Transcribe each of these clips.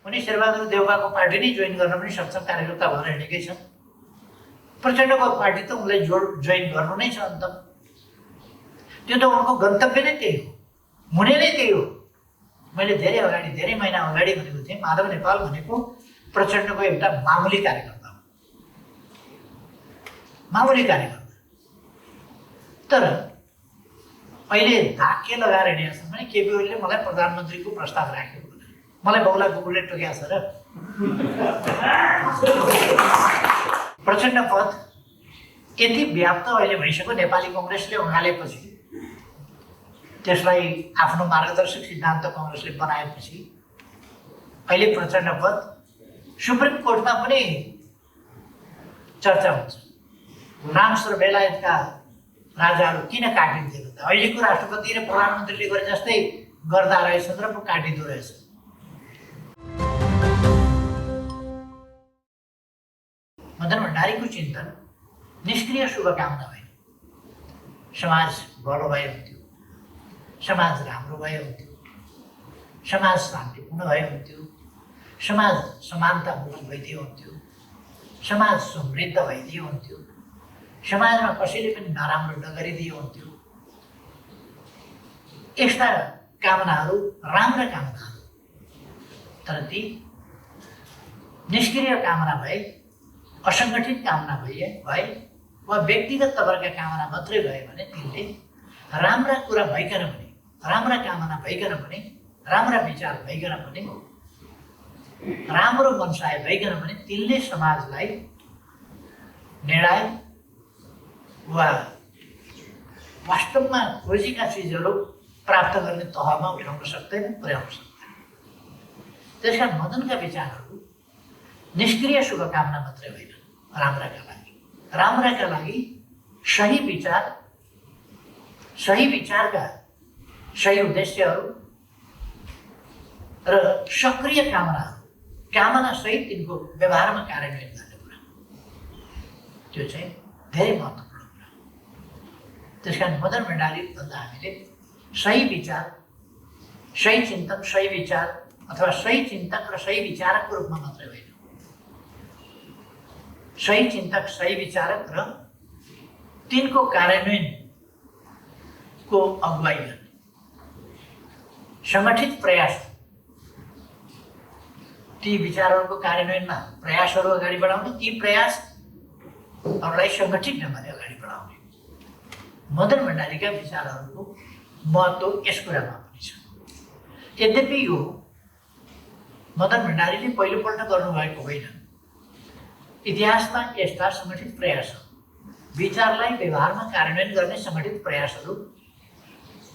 उनी शेरबहादुर देउवाको पार्टी नै जोइन गर्न पनि सक्षम कार्यकर्ता भएर हिँडेकै छन्। प्रचण्डको पार्टी त उनलाई जोइन गर्नु नै छ। अन्त त्यो त उनको गन्तव्य नै त्यही हो, हुने नै त्यही हो। मैले धेरै महिना अगाडि भनेको थिएँ, माधव नेपाल भनेको प्रचण्डको एउटा मामुली कार्यकर्ता हो, मामुली कार्यकर्ता। तर अहिले धाक के लगाएर हिँडेका छन् भने केपी ओलीले मलाई प्रधानमन्त्रीको प्रस्ताव राख्यो, मलाई बौला कुकुरले टोक्या छ र प्रचण्ड पद यति व्याप्त अहिले भइसक्यो। नेपाली कङ्ग्रेसले अँगालेपछि, त्यसलाई आफ्नो मार्गदर्शक सिद्धान्त कङ्ग्रेसले बनाएपछि अहिले प्रचण्ड पद सुप्रिम कोर्टमा पनि चर्चा हुन्छ। फ्रान्स र बेलायतका राजाहरू किन काटिन्थे त अहिलेको राष्ट्रपति र प्रधानमन्त्रीले गरे जस्तै गर्दा रहेछन् र पो काटिँदो रहेछ। मदन भण्डारीको चिन्तन निष्क्रिय शुभकामना होइन, समाज बडो भए हुन्थ्यो, समाज राम्रो भए हुन्थ्यो, समाज शान्तिपूर्ण भए हुन्थ्यो, समाज समानतामूलक भइदियो हुन्थ्यो, समाज समृद्ध भइदियो हुन्थ्यो, समाजमा कसैले पनि नराम्रो नगरिदियो हुन्थ्यो। यस्ता कामनाहरू राम्रा कामनाहरू, तर ती निष्क्रिय कामना भए, असङ्गठित कामना भए वा व्यक्तिगत तवरका कामना मात्रै भए भने तिनले राम्रा कुरा भइकन पनि, राम्रा कामना भइकन पनि, राम्रा विचार भइकन पनि, राम्रो मनसाय भइकन पनि तिनले समाजलाई निर्णय वा वास्तवमा खोजेका चिजहरू प्राप्त गर्ने तहमा उठाउन सक्दैन, पुर्याउन सक्दैन। त्यसकारण मदनका विचारहरू निष्क्रिय शुभकामना मात्रै होइन, राम्राका लागि सही विचार, सही विचारका सही उद्देश्यहरू र सक्रिय कामना सहित तिनको व्यवहारमा कार्यान्वयन गर्ने कुरा, त्यो चाहिँ धेरै महत्त्वपूर्ण कुरा। त्यसकारण मदन भण्डारी भन्दा हामीले सही विचार, सही चिन्तक, सही विचार अथवा सही चिन्तक र सही विचारकको रूपमा मात्रै होइन, सही चिन्तक, सही विचारक र तिनको कार्यान्वयनको अगुवाई गर्ने सङ्गठित प्रयास, ती विचारहरूको कार्यान्वयनमा प्रयासहरू अगाडि बढाउने, ती प्रयासहरूलाई सङ्गठित ढङ्गले अगाडि बढाउने। मदन भण्डारीका विचारहरूको महत्त्व यस कुरामा पनि छ। यद्यपि यो मदन भण्डारीले पहिलोपल्ट गर्नुभएको होइन, इतिहासमा यस्ता सङ्गठित प्रयासहरू, विचारलाई व्यवहारमा कार्यान्वयन गर्ने सङ्गठित प्रयासहरू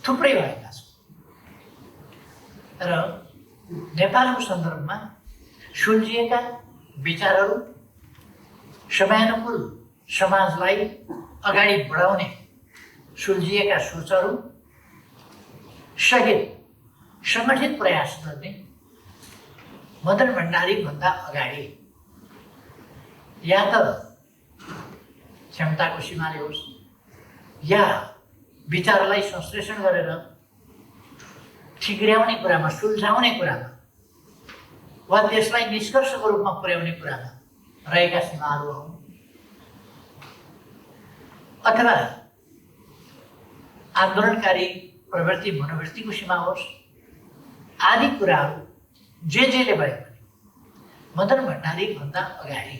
थुप्रै भएका छन् र नेपालको सन्दर्भमा सुल्झिएका विचारहरू, समयानुकूल समाजलाई अगाडि बढाउने सुल्झिएका सोचहरू सहित सङ्गठित प्रयास गर्ने मदन भण्डारीभन्दा अगाडि या त क्षमताको सीमाले होस् या विचारलाई संश्लेषण गरेर ठिक्र्याउने कुरामा, सुल्झाउने कुरामा वा त्यसलाई निष्कर्षको रूपमा पुर्याउने कुरामा रहेका सीमाहरू हुन्, अथवा आन्दोलनकारी प्रवृत्ति मनोवृत्तिको सीमा होस्, आदि कुराहरू जेले भए पनि मदन भण्डारीभन्दा अगाडि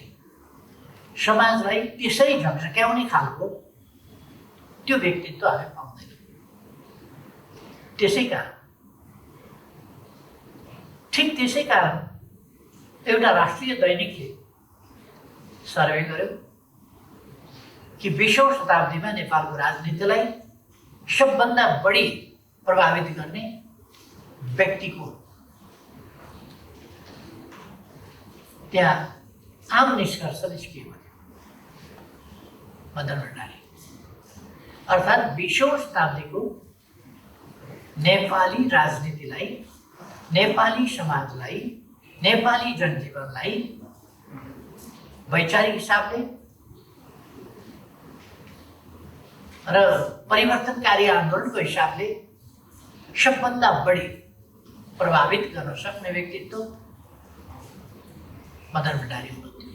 समाजलाई त्यसरी झकझक्याउने खालको त्यो व्यक्तित्व हामी पाउँदैनौँ। ठिक त्यसै कारण एउटा राष्ट्रिय दैनिकले सर्वे गर्यो कि 20औं शताब्दीमा नेपालको राजनीतिलाई सबभन्दा बढी प्रभावित गर्ने व्यक्तिको त्यहाँ आम निष्कर्ष निस्कियो मदन भण्डारी। अर्थात् 20औं शताब्दीको नेपाली राजनीतिलाई, नेपाली समाजलाई, नेपाली जनजीवनलाई वैचारिक हिसाबले र परिवर्तनकारी आन्दोलनको हिसाबले सबभन्दा बढी प्रभावित गर्न सक्ने व्यक्तित्व मदन भण्डारी हुनुहुन्थ्यो।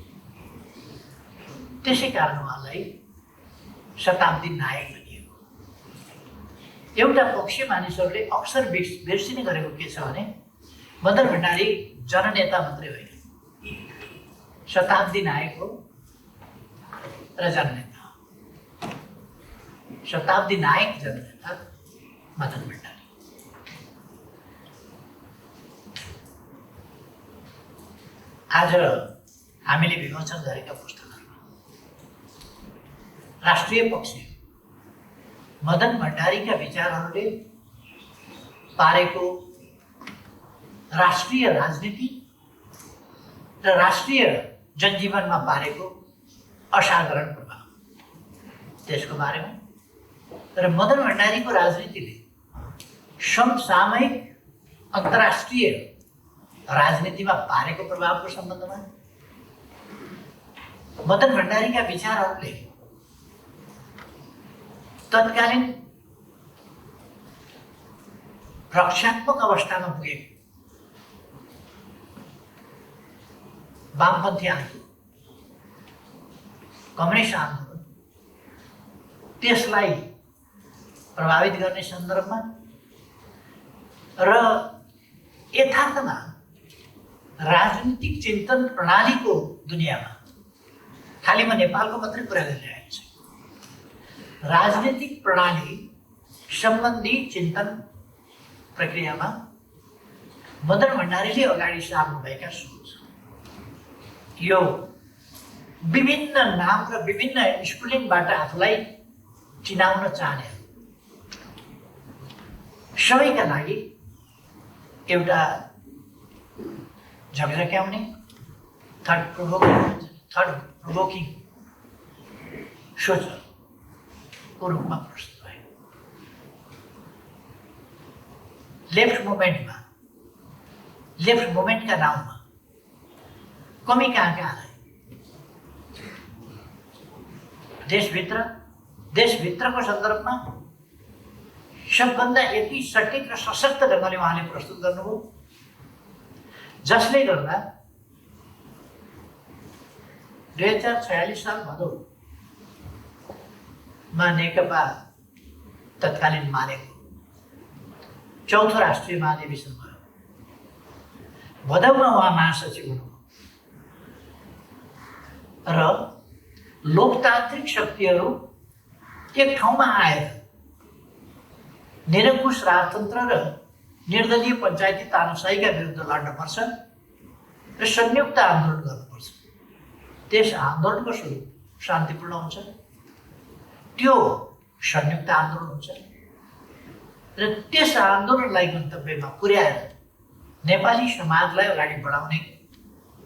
त्यसै कारण उहाँलाई शताब्दी नायक भनिएको। एउटा पक्षीय मानिसहरूले अक्सर बिर्सिने गरेको के छ भने मदन भण्डारी जननेता मात्रै होइन, शताब्दी नायक हो र जननेता हो। शताब्दी नायक जननेता मदन भण्डारी। आज हामीले विमोचन गरेका पुस्तकहरूमा राष्ट्रिय पक्ष मदन भण्डारीका विचारहरूले पारेको राष्ट्रिय राजनीति र राष्ट्रिय जनजीवनमा पारेको असाधारण प्रभाव त्यसको बारेमा र मदन भण्डारीको राजनीतिले समसामयिक अन्तर्राष्ट्रिय राजनीतिमा पारेको प्रभावको सम्बन्धमा मदन भण्डारीका विचारहरूले तत्कालीन रक्षात्मक अवस्थामा पुगेको वामपन्थी आन्दोलन, कम्युनिस्ट आन्दोलन, त्यसलाई प्रभावित गर्ने सन्दर्भमा र यथार्थमा राजनीतिक चिन्तन प्रणालीको दुनियाँमा खालि म नेपालको मात्रै कुरा गरिरहेको छु, राजनीतिक प्रणाली सम्बन्धी चिन्तन प्रक्रियामा मदन भण्डारीले अगाडि सार्नुभएका सोच यो विभिन्न नाम र विभिन्न स्कुलिङबाट आफूलाई चिनाउन चाहने सबैका लागि एउटा झकझक्याउने थर्ड प्रोभोकिङ सोचको रूपमा प्रस्तुत भयो। लेफ्ट मुभमेन्टका नाउँमा कमी कहाँ आयो? देशभित्रको सन्दर्भमा सबभन्दा यति सटिक र सशक्त ढङ्गले उहाँले प्रस्तुत गर्नुभयो जसले गर्दा 2046 साल भदौमा नेकपा तत्कालीन मालेको चौथो राष्ट्रिय महाधिवेशन भयो। भदौमा उहाँ महासचिव हुनुभयो र लोकतान्त्रिक शक्तिहरू एक ठाउँमा आएर निरङ्कुश राजतन्त्र र निर्दलीय पञ्चायती तानाशाहीका विरुद्ध लड्न पर्छ र संयुक्त आन्दोलन गर्नुपर्छ। त्यस आन्दोलनको स्वरूप शान्तिपूर्ण हुन्छ, त्यो संयुक्त आन्दोलन हुन्छ र त्यस आन्दोलनलाई गन्तव्यमा पुर्याएर नेपाली समाजलाई अगाडि बढाउने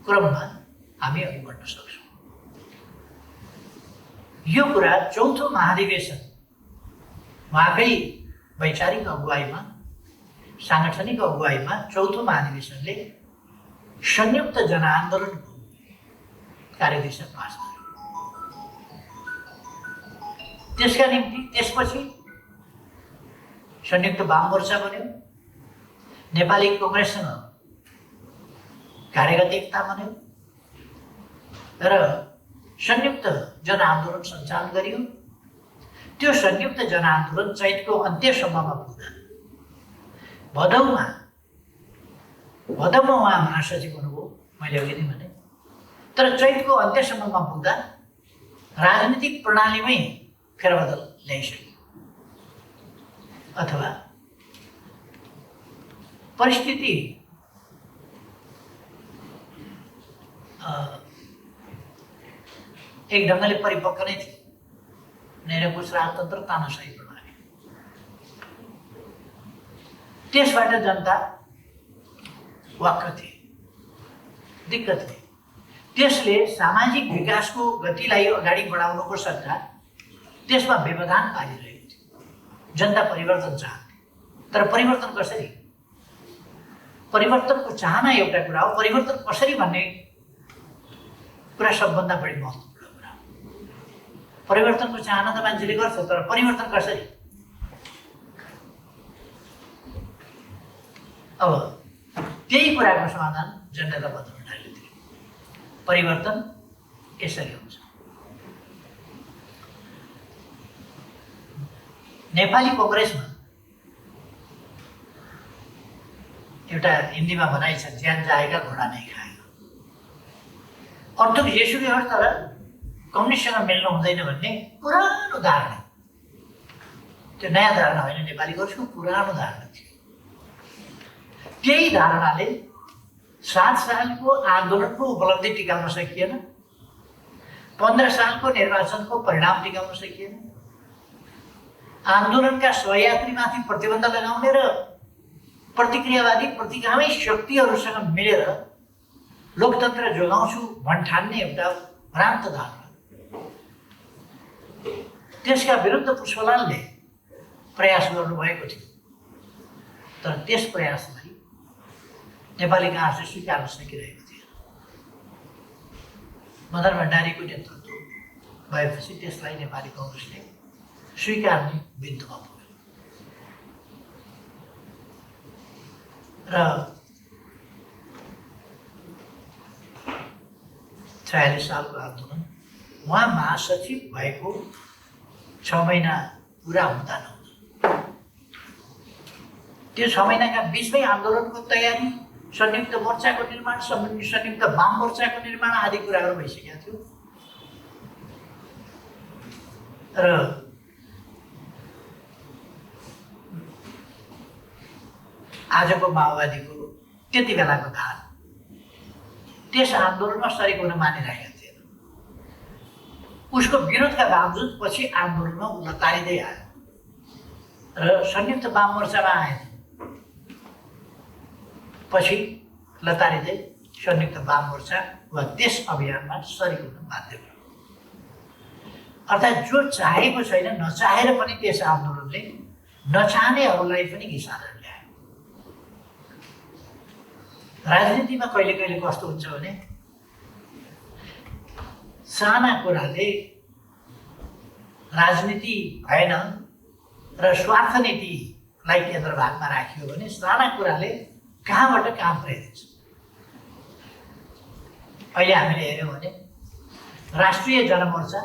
क्रममा हामी अघि बढ्न सक्छौँ। यो कुरा चौथो महाधिवेशन उहाँकै वैचारिक अगुवाईमा, साङ्गठनिक अगुवाईमा चौथो महाधिवेशनले संयुक्त जनआन्दोलनको कार्यदिशा पास गर्यो। त्यसका निम्ति त्यसपछि संयुक्त वाम मोर्चा बन्यो, नेपाली कांग्रेससँग कार्यगत एकता बन्यो र संयुक्त जनआन्दोलन सञ्चालन गरियो। त्यो संयुक्त जनआन्दोलन चैतको अन्त्यसम्ममा पुग्दा भदौमा उहाँ महासचिव हुनुभयो, मैले अघि नै भने। तर चैतको अन्त्यसम्ममा पुग्दा राजनीतिक प्रणालीमै फेरबदल ल्याइसक्यो अथवा परिस्थिति एक ढङ्गले परिपक्व नै थियो। निरङ्कुश राजतन्त्र, तानाशाही प्रणाली, त्यसबाट जनता वाक्क थिए, दिक्क थिए। त्यसले सामाजिक विकासको गतिलाई अगाडि बढाउनुको सट्टा त्यसमा व्यवधान पारिरहेको थियो। जनता परिवर्तन चाहन्थे, तर परिवर्तन कसरी? परिवर्तनको चाहना एउटा कुरा हो, परिवर्तन कसरी भन्ने कुरा सबभन्दा बढी महत्त्वपूर्ण कुरा हो। परिवर्तनको चाहना त मान्छेले गर्छ, तर परिवर्तन कसरी? अब त्यही कुराको समाधान जनता मदन भण्डारीले दियो। परिवर्तन यसरी हुन्छ। नेपाली कांग्रेसमा एउटा हिन्दीमा भनाइ छ, ज्यान जाएगा घोडा नै खाएगा। अर्थको जेसुकै होस् तर कम्युनिस्टसँग मिल्नु हुँदैन भन्ने पुरानो धारणा, त्यो नयाँ धारणा होइन, नेपाली कांग्रेसको पुरानो धारणा थियो। त्यही धारणाले 7 सालको आन्दोलनको उपलब्धि टिकाउन सकिएन, 15 सालको निर्वाचनको परिणाम टिकाउन सकिएन, आन्दोलनका सहयात्रीमाथि प्रतिबन्ध लगाउने र प्रतिक्रियावादी प्रतिगामी शक्तिहरूसँग मिलेर लोकतन्त्र जोगाउँछु भन्ठान्ने एउटा भ्रान्त धारणा। त्यसका विरुद्ध पुष्पलालले प्रयास गर्नुभएको थियो, तर त्यस प्रयासलाई नेपाली कांग्रेसले स्वीकार्न सकिरहेको थिएन। मदन भण्डारीको नेतृत्व भएपछि त्यसलाई नेपाली कांग्रेसले स्वीकार्ने बिन्दुमा पुग्यो र 46 सालको आन्दोलन उहाँ महासचिव भएको 6 महिना पुरा हुँदा नहुँदा त्यो 6 महिनाका बीचमै आन्दोलनको तयारी, संयुक्त मोर्चाको निर्माण, संयुक्त वाम मोर्चाको निर्माण आदि कुराहरू भइसकेका थियो र आजको माओवादीको त्यति बेलाको धार त्यस आन्दोलनमा सरिक हुन मानिरहेका थिएन। उसको विरोधका बावजुद पछि आन्दोलनमा लतारिँदै आयो र संयुक्त वाम मोर्चामा आएन, पछि लतारिँदै संयुक्त वाम मोर्चा वा त्यस अभियानमा सरिक हुन बाध्य भयो। अर्थात् जो चाहेको छैन, नचाहेर पनि त्यस आन्दोलनले नचाहनेहरूलाई पनि घिसारेर ल्यायो। राजनीतिमा कहिले कहिले कस्तो हुन्छ भने साना कुराले राजनीति भएन र स्वार्थ नीतिलाई केन्द्र भागमा राखियो भने साना कुराले कहाँबाट कहाँ पुर्याइदिन्छ। अहिले हामीले हेऱ्यौँ भने राष्ट्रिय जनमोर्चा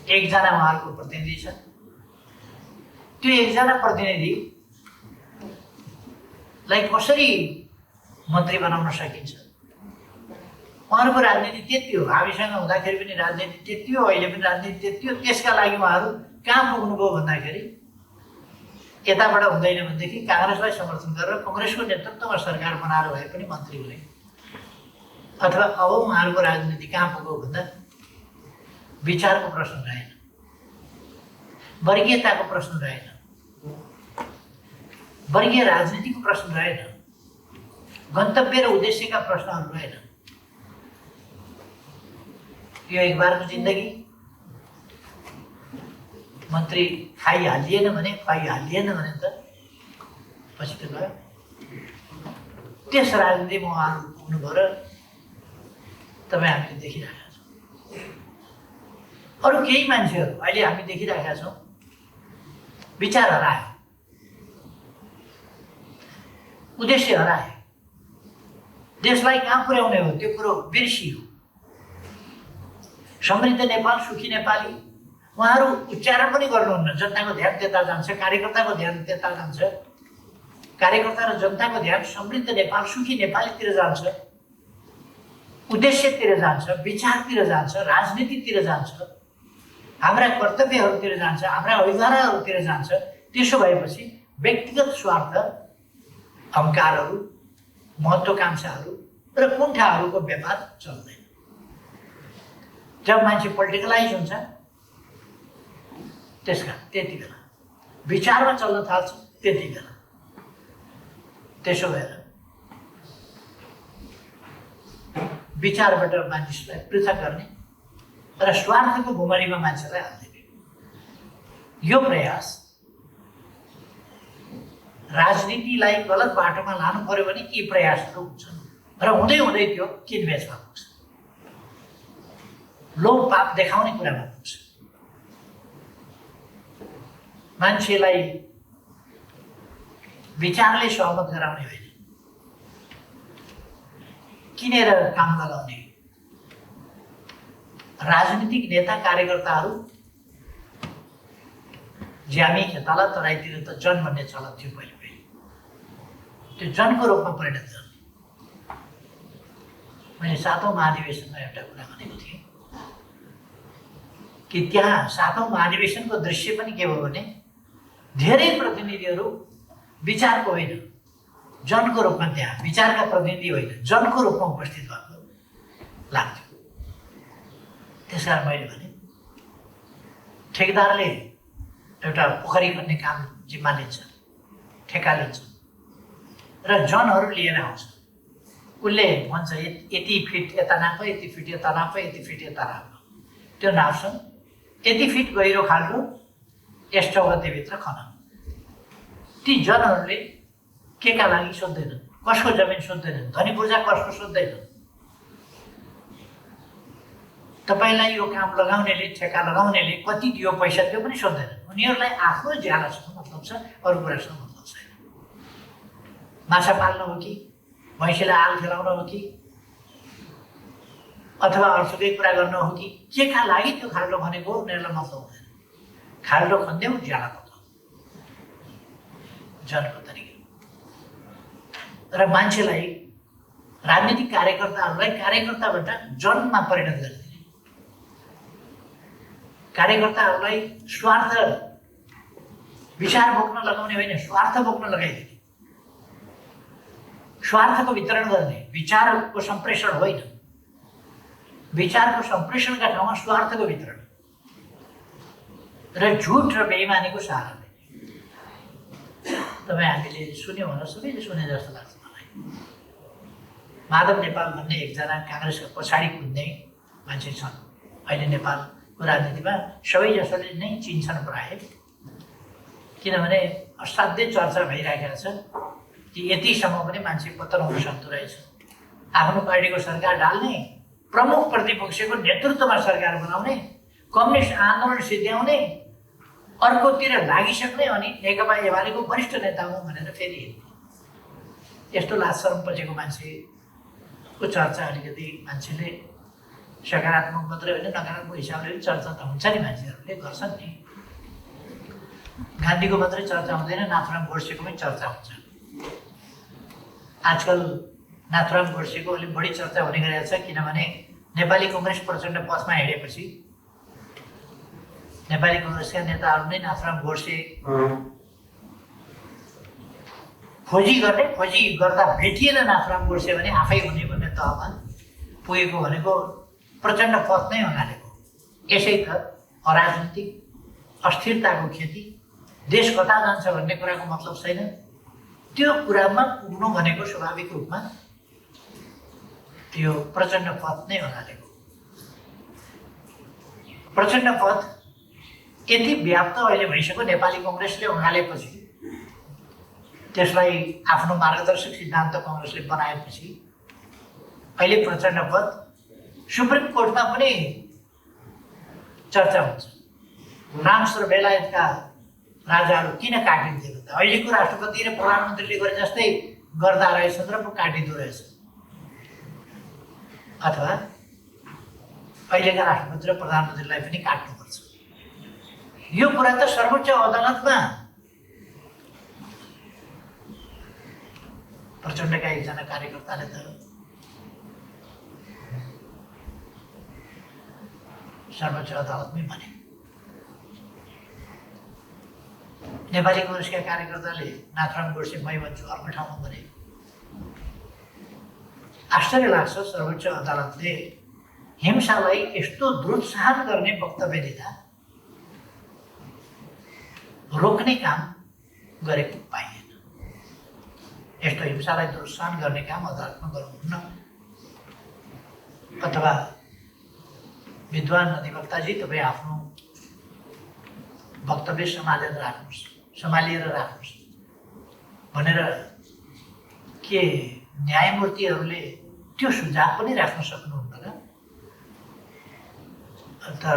एकजना उहाँहरूको प्रतिनिधि छ। त्यो एकजना प्रतिनिधिलाई कसरी मन्त्री बनाउन सकिन्छ? उहाँहरूको राजनीति त्यति हो, हामीसँग हुँदाखेरि पनि राजनीति त्यति हो, अहिले पनि राजनीति त्यति हो। त्यसका लागि उहाँहरू कहाँ पुग्नुभयो भन्दाखेरि यताबाट हुँदैन भनेदेखि काङ्ग्रेसलाई समर्थन गरेर काङ्ग्रेसको नेतृत्वमा सरकार बनाएर भए पनि मन्त्री हुने, अथवा अब उहाँहरूको राजनीति कहाँ पुग्यो भन्दा विचारको प्रश्न रहेन, वर्गीयताको प्रश्न रहेन, वर्गीय राजनीतिको प्रश्न रहेन, गन्तव्य र उद्देश्यका प्रश्नहरू रहेन। यो एक बारको जिन्दगी मन्त्री खाइहालिएन भने त पछि त गयो। त्यस राजनीतिमा उहाँहरू पुग्नुभयो र तपाईँ हामीले देखिरहेका छौँ। अरू केही मान्छेहरू अहिले हामी देखिरहेका छौँ विचार हरायो, उद्देश्य हरायो, देशलाई कहाँ पुर्याउने हो त्यो कुरो बिर्सियो। समृद्ध नेपाल, सुखी नेपाली उहाँहरू उच्चारण पनि गर्नुहुन्न। जनताको ध्यान त्यता जान्छ, कार्यकर्ताको ध्यान त्यता जान्छ, कार्यकर्ता र जनताको ध्यान समृद्ध नेपाल, सुखी नेपालीतिर जान्छ, उद्देश्यतिर जान्छ, विचारतिर जान्छ, राजनीतितिर जान्छ, हाम्रा कर्तव्यहरूतिर जान्छ, हाम्रा अभिभावकहरूतिर जान्छ। त्यसो भएपछि व्यक्तिगत स्वार्थ, अहङ्कारहरू, महत्त्वाकांक्षाहरू र कुण्ठाहरूको व्यापार चल्दैन। जब मान्छे पोलिटिकलाइज हुन्छ त्यति बेला विचारमा चल्न थाल्छ, त्यति बेला त्यसो भएर विचारबाट मानिसलाई पृथक गर्ने र स्वार्थको भुमरीमा मान्छेलाई हाल्ने यो प्रयास राजनीतिलाई गलत बाटोमा लानु पर्यो भने यी प्रयासहरू हुन्छन् र हुँदै हुँदै त्यो किनबेचमा पुग्छ, लोभ पाप देखाउने कुरामा पुग्छ। मान्छेलाई विचारले सहमत गराउने होइन, किनेर काम लगाउने। राजनीतिक नेता कार्यकर्ताहरू ज्यामी खेताला तराईतिर त जन भन्ने चलन थियो पहिले पहिले, त्यो जनको रूपमा परिणत गर्ने। मैले 7औं महाधिवेशनमा एउटा कुरा भनेको थिएँ कि त्यहाँ 7औं महाधिवेशनको दृश्य पनि के भयो भने धेरै प्रतिनिधिहरू विचारको होइन, जनको रूपमा, त्यहाँ विचारका प्रतिनिधि होइन, जनको रूपमा उपस्थित भएको लाग्थ्यो। त्यसकारण मैले भने ठेकेदारले एउटा पोखरी खन्ने काम जिम्मा लिन्छ, ठेका लिन्छ र जनहरू लिएर आउँछ। उसले भन्छ यति फिट यता नाप, यति फिट यता नाप, यति फिट यता नाप। त्यो नाप्छन्, यति फिट गहिरो खाल्डो यस चौगतेभित्र खन। ती जनहरूले के का लागि सोध्दैनन्, कसको जमिन सोध्दैनन्, धनी पूर्जा कसको सोध्दैनन्। तपाईँलाई यो काम लगाउनेले, ठेका लगाउनेले कति दियो पैसा त्यो पनि सोध्दैनन्। उनीहरूलाई आफ्नो ज्यालासँग मतलब छ, अरू कुरासँग मतलब छैन। माछा पाल्न हो कि, भैँसीलाई आल खेलाउन हो कि, अथवा अरूकै कुरा गर्न हो कि, के का लागि त्यो खाल्डो भनेको उनीहरूलाई मतलब हुँदैन। खाल्डो खन्देऊ, ज्याला पकाऊ, जनको तरिका। र मान्छेलाई, राजनीतिक कार्यकर्ताहरूलाई कार्यकर्ताबाट जनमा परिणत गरिदिने, कार्यकर्ताहरूलाई स्वार्थ विचार बोक्न लगाउने होइन, स्वार्थ बोक्न लगाइदिने, स्वार्थको वितरण गर्ने, विचारको सम्प्रेषण होइन, विचारको सम्प्रेषणका ठाउँमा स्वार्थको वितरण र झुट र बेइमानीको सहाराले। तपाईँ हामीले सुन्यौँ होला, सबैले सुने जस्तो लाग्छ मलाई। माधव नेपाल भन्ने एकजना काङ्ग्रेसको पछाडि कुद्ने मान्छे छन्। अहिले नेपालको राजनीतिमा सबैजसोले नै चिन्छन् प्राय, किनभने असाध्यै चर्चा भइरहेको छ कि यतिसम्म पनि मान्छे पतन हुन सक्दो रहेछ। आफ्नो पार्टीको सरकार डाल्ने, प्रमुख प्रतिपक्षको नेतृत्वमा सरकार बनाउने, कम्युनिस्ट आन्दोलन सिद्ध्याउने, अर्कोतिर लागिसक्ने, अनि नेकपा एमालेको वरिष्ठ नेता हुँ भनेर फेरि यस्तो लाजशरम पछिको मान्छेको चर्चा अलिकति मान्छेले सकारात्मक मात्रै होइन नकारात्मक हिसाबले पनि चर्चा त हुन्छ नि, मान्छेहरूले गर्छन् नि। गान्धीको मात्रै चर्चा हुँदैन, नाथुराम गोडसेको पनि चर्चा हुन्छ। आजकल नाथुराम गोडसेको अलिक बढी चर्चा हुने गरेको छ, किनभने नेपाली कङ्ग्रेस प्रचण्ड पथमा हिँडेपछि नेपाली कङ्ग्रेसका नेताहरू नै नाथुराम गोडसे खोजी गर्दा भेटिएन नाथुराम गोडसे भने आफै हुने भन्ने तहमा पुगेको भनेको प्रचण्ड पथ नै हँगालेको। यसै त अराजनीतिक अस्थिरताको खेती, देश कता जान्छ भन्ने कुराको मतलब छैन। त्यो कुरामा पुग्नु भनेको स्वाभाविक रूपमा त्यो प्रचण्ड पथ नै हँगालेको। प्रचण्ड पथ यति व्याप्त अहिले भइसक्यो, नेपाली कङ्ग्रेसले हँगालेपछि, त्यसलाई आफ्नो मार्गदर्शक सिद्धान्त कङ्ग्रेसले बनाएपछि अहिले प्रचण्ड पथ सुप्रिम कोर्टमा पनि चर्चा हुन्छ। फ्रान्स र बेलायतका राजाहरू किन काटिन्थे त? अहिलेको राष्ट्रपति र प्रधानमन्त्रीले गरे जस्तै गर्दा रहेछन् र पो काटिँदो रहेछ। अथवा अहिलेका राष्ट्रपति र प्रधानमन्त्रीलाई पनि काट्नुपर्छ। यो कुरा त सर्वोच्च अदालतमा प्रचण्डका एकजना कार्यकर्ताले त सर्वोच्च अदालतमै भने। नेपाली कङ्ग्रेसका कार्यकर्ताले नाथुराम गोडसे मै भन्छु अर्को ठाउँमा भने। आश्चर्य लाग्छ, सर्वोच्च अदालतले हिंसालाई यस्तो दुरुत्साहन गर्ने वक्तव्य दिँदा रोक्ने काम गरेको पाइएन। यस्तो हिंसालाई दुरुत्साहन गर्ने काम अदालतमा गर्नुहुन्न। अथवा विद्वान अधिवक्ताजी तपाईँ आफ्नो वक्तव्य सम्हालेर राख्नुहोस् भनेर के न्यायमूर्तिहरूले त्यो सुझाव पनि राख्न सक्नुहुन्न र? तर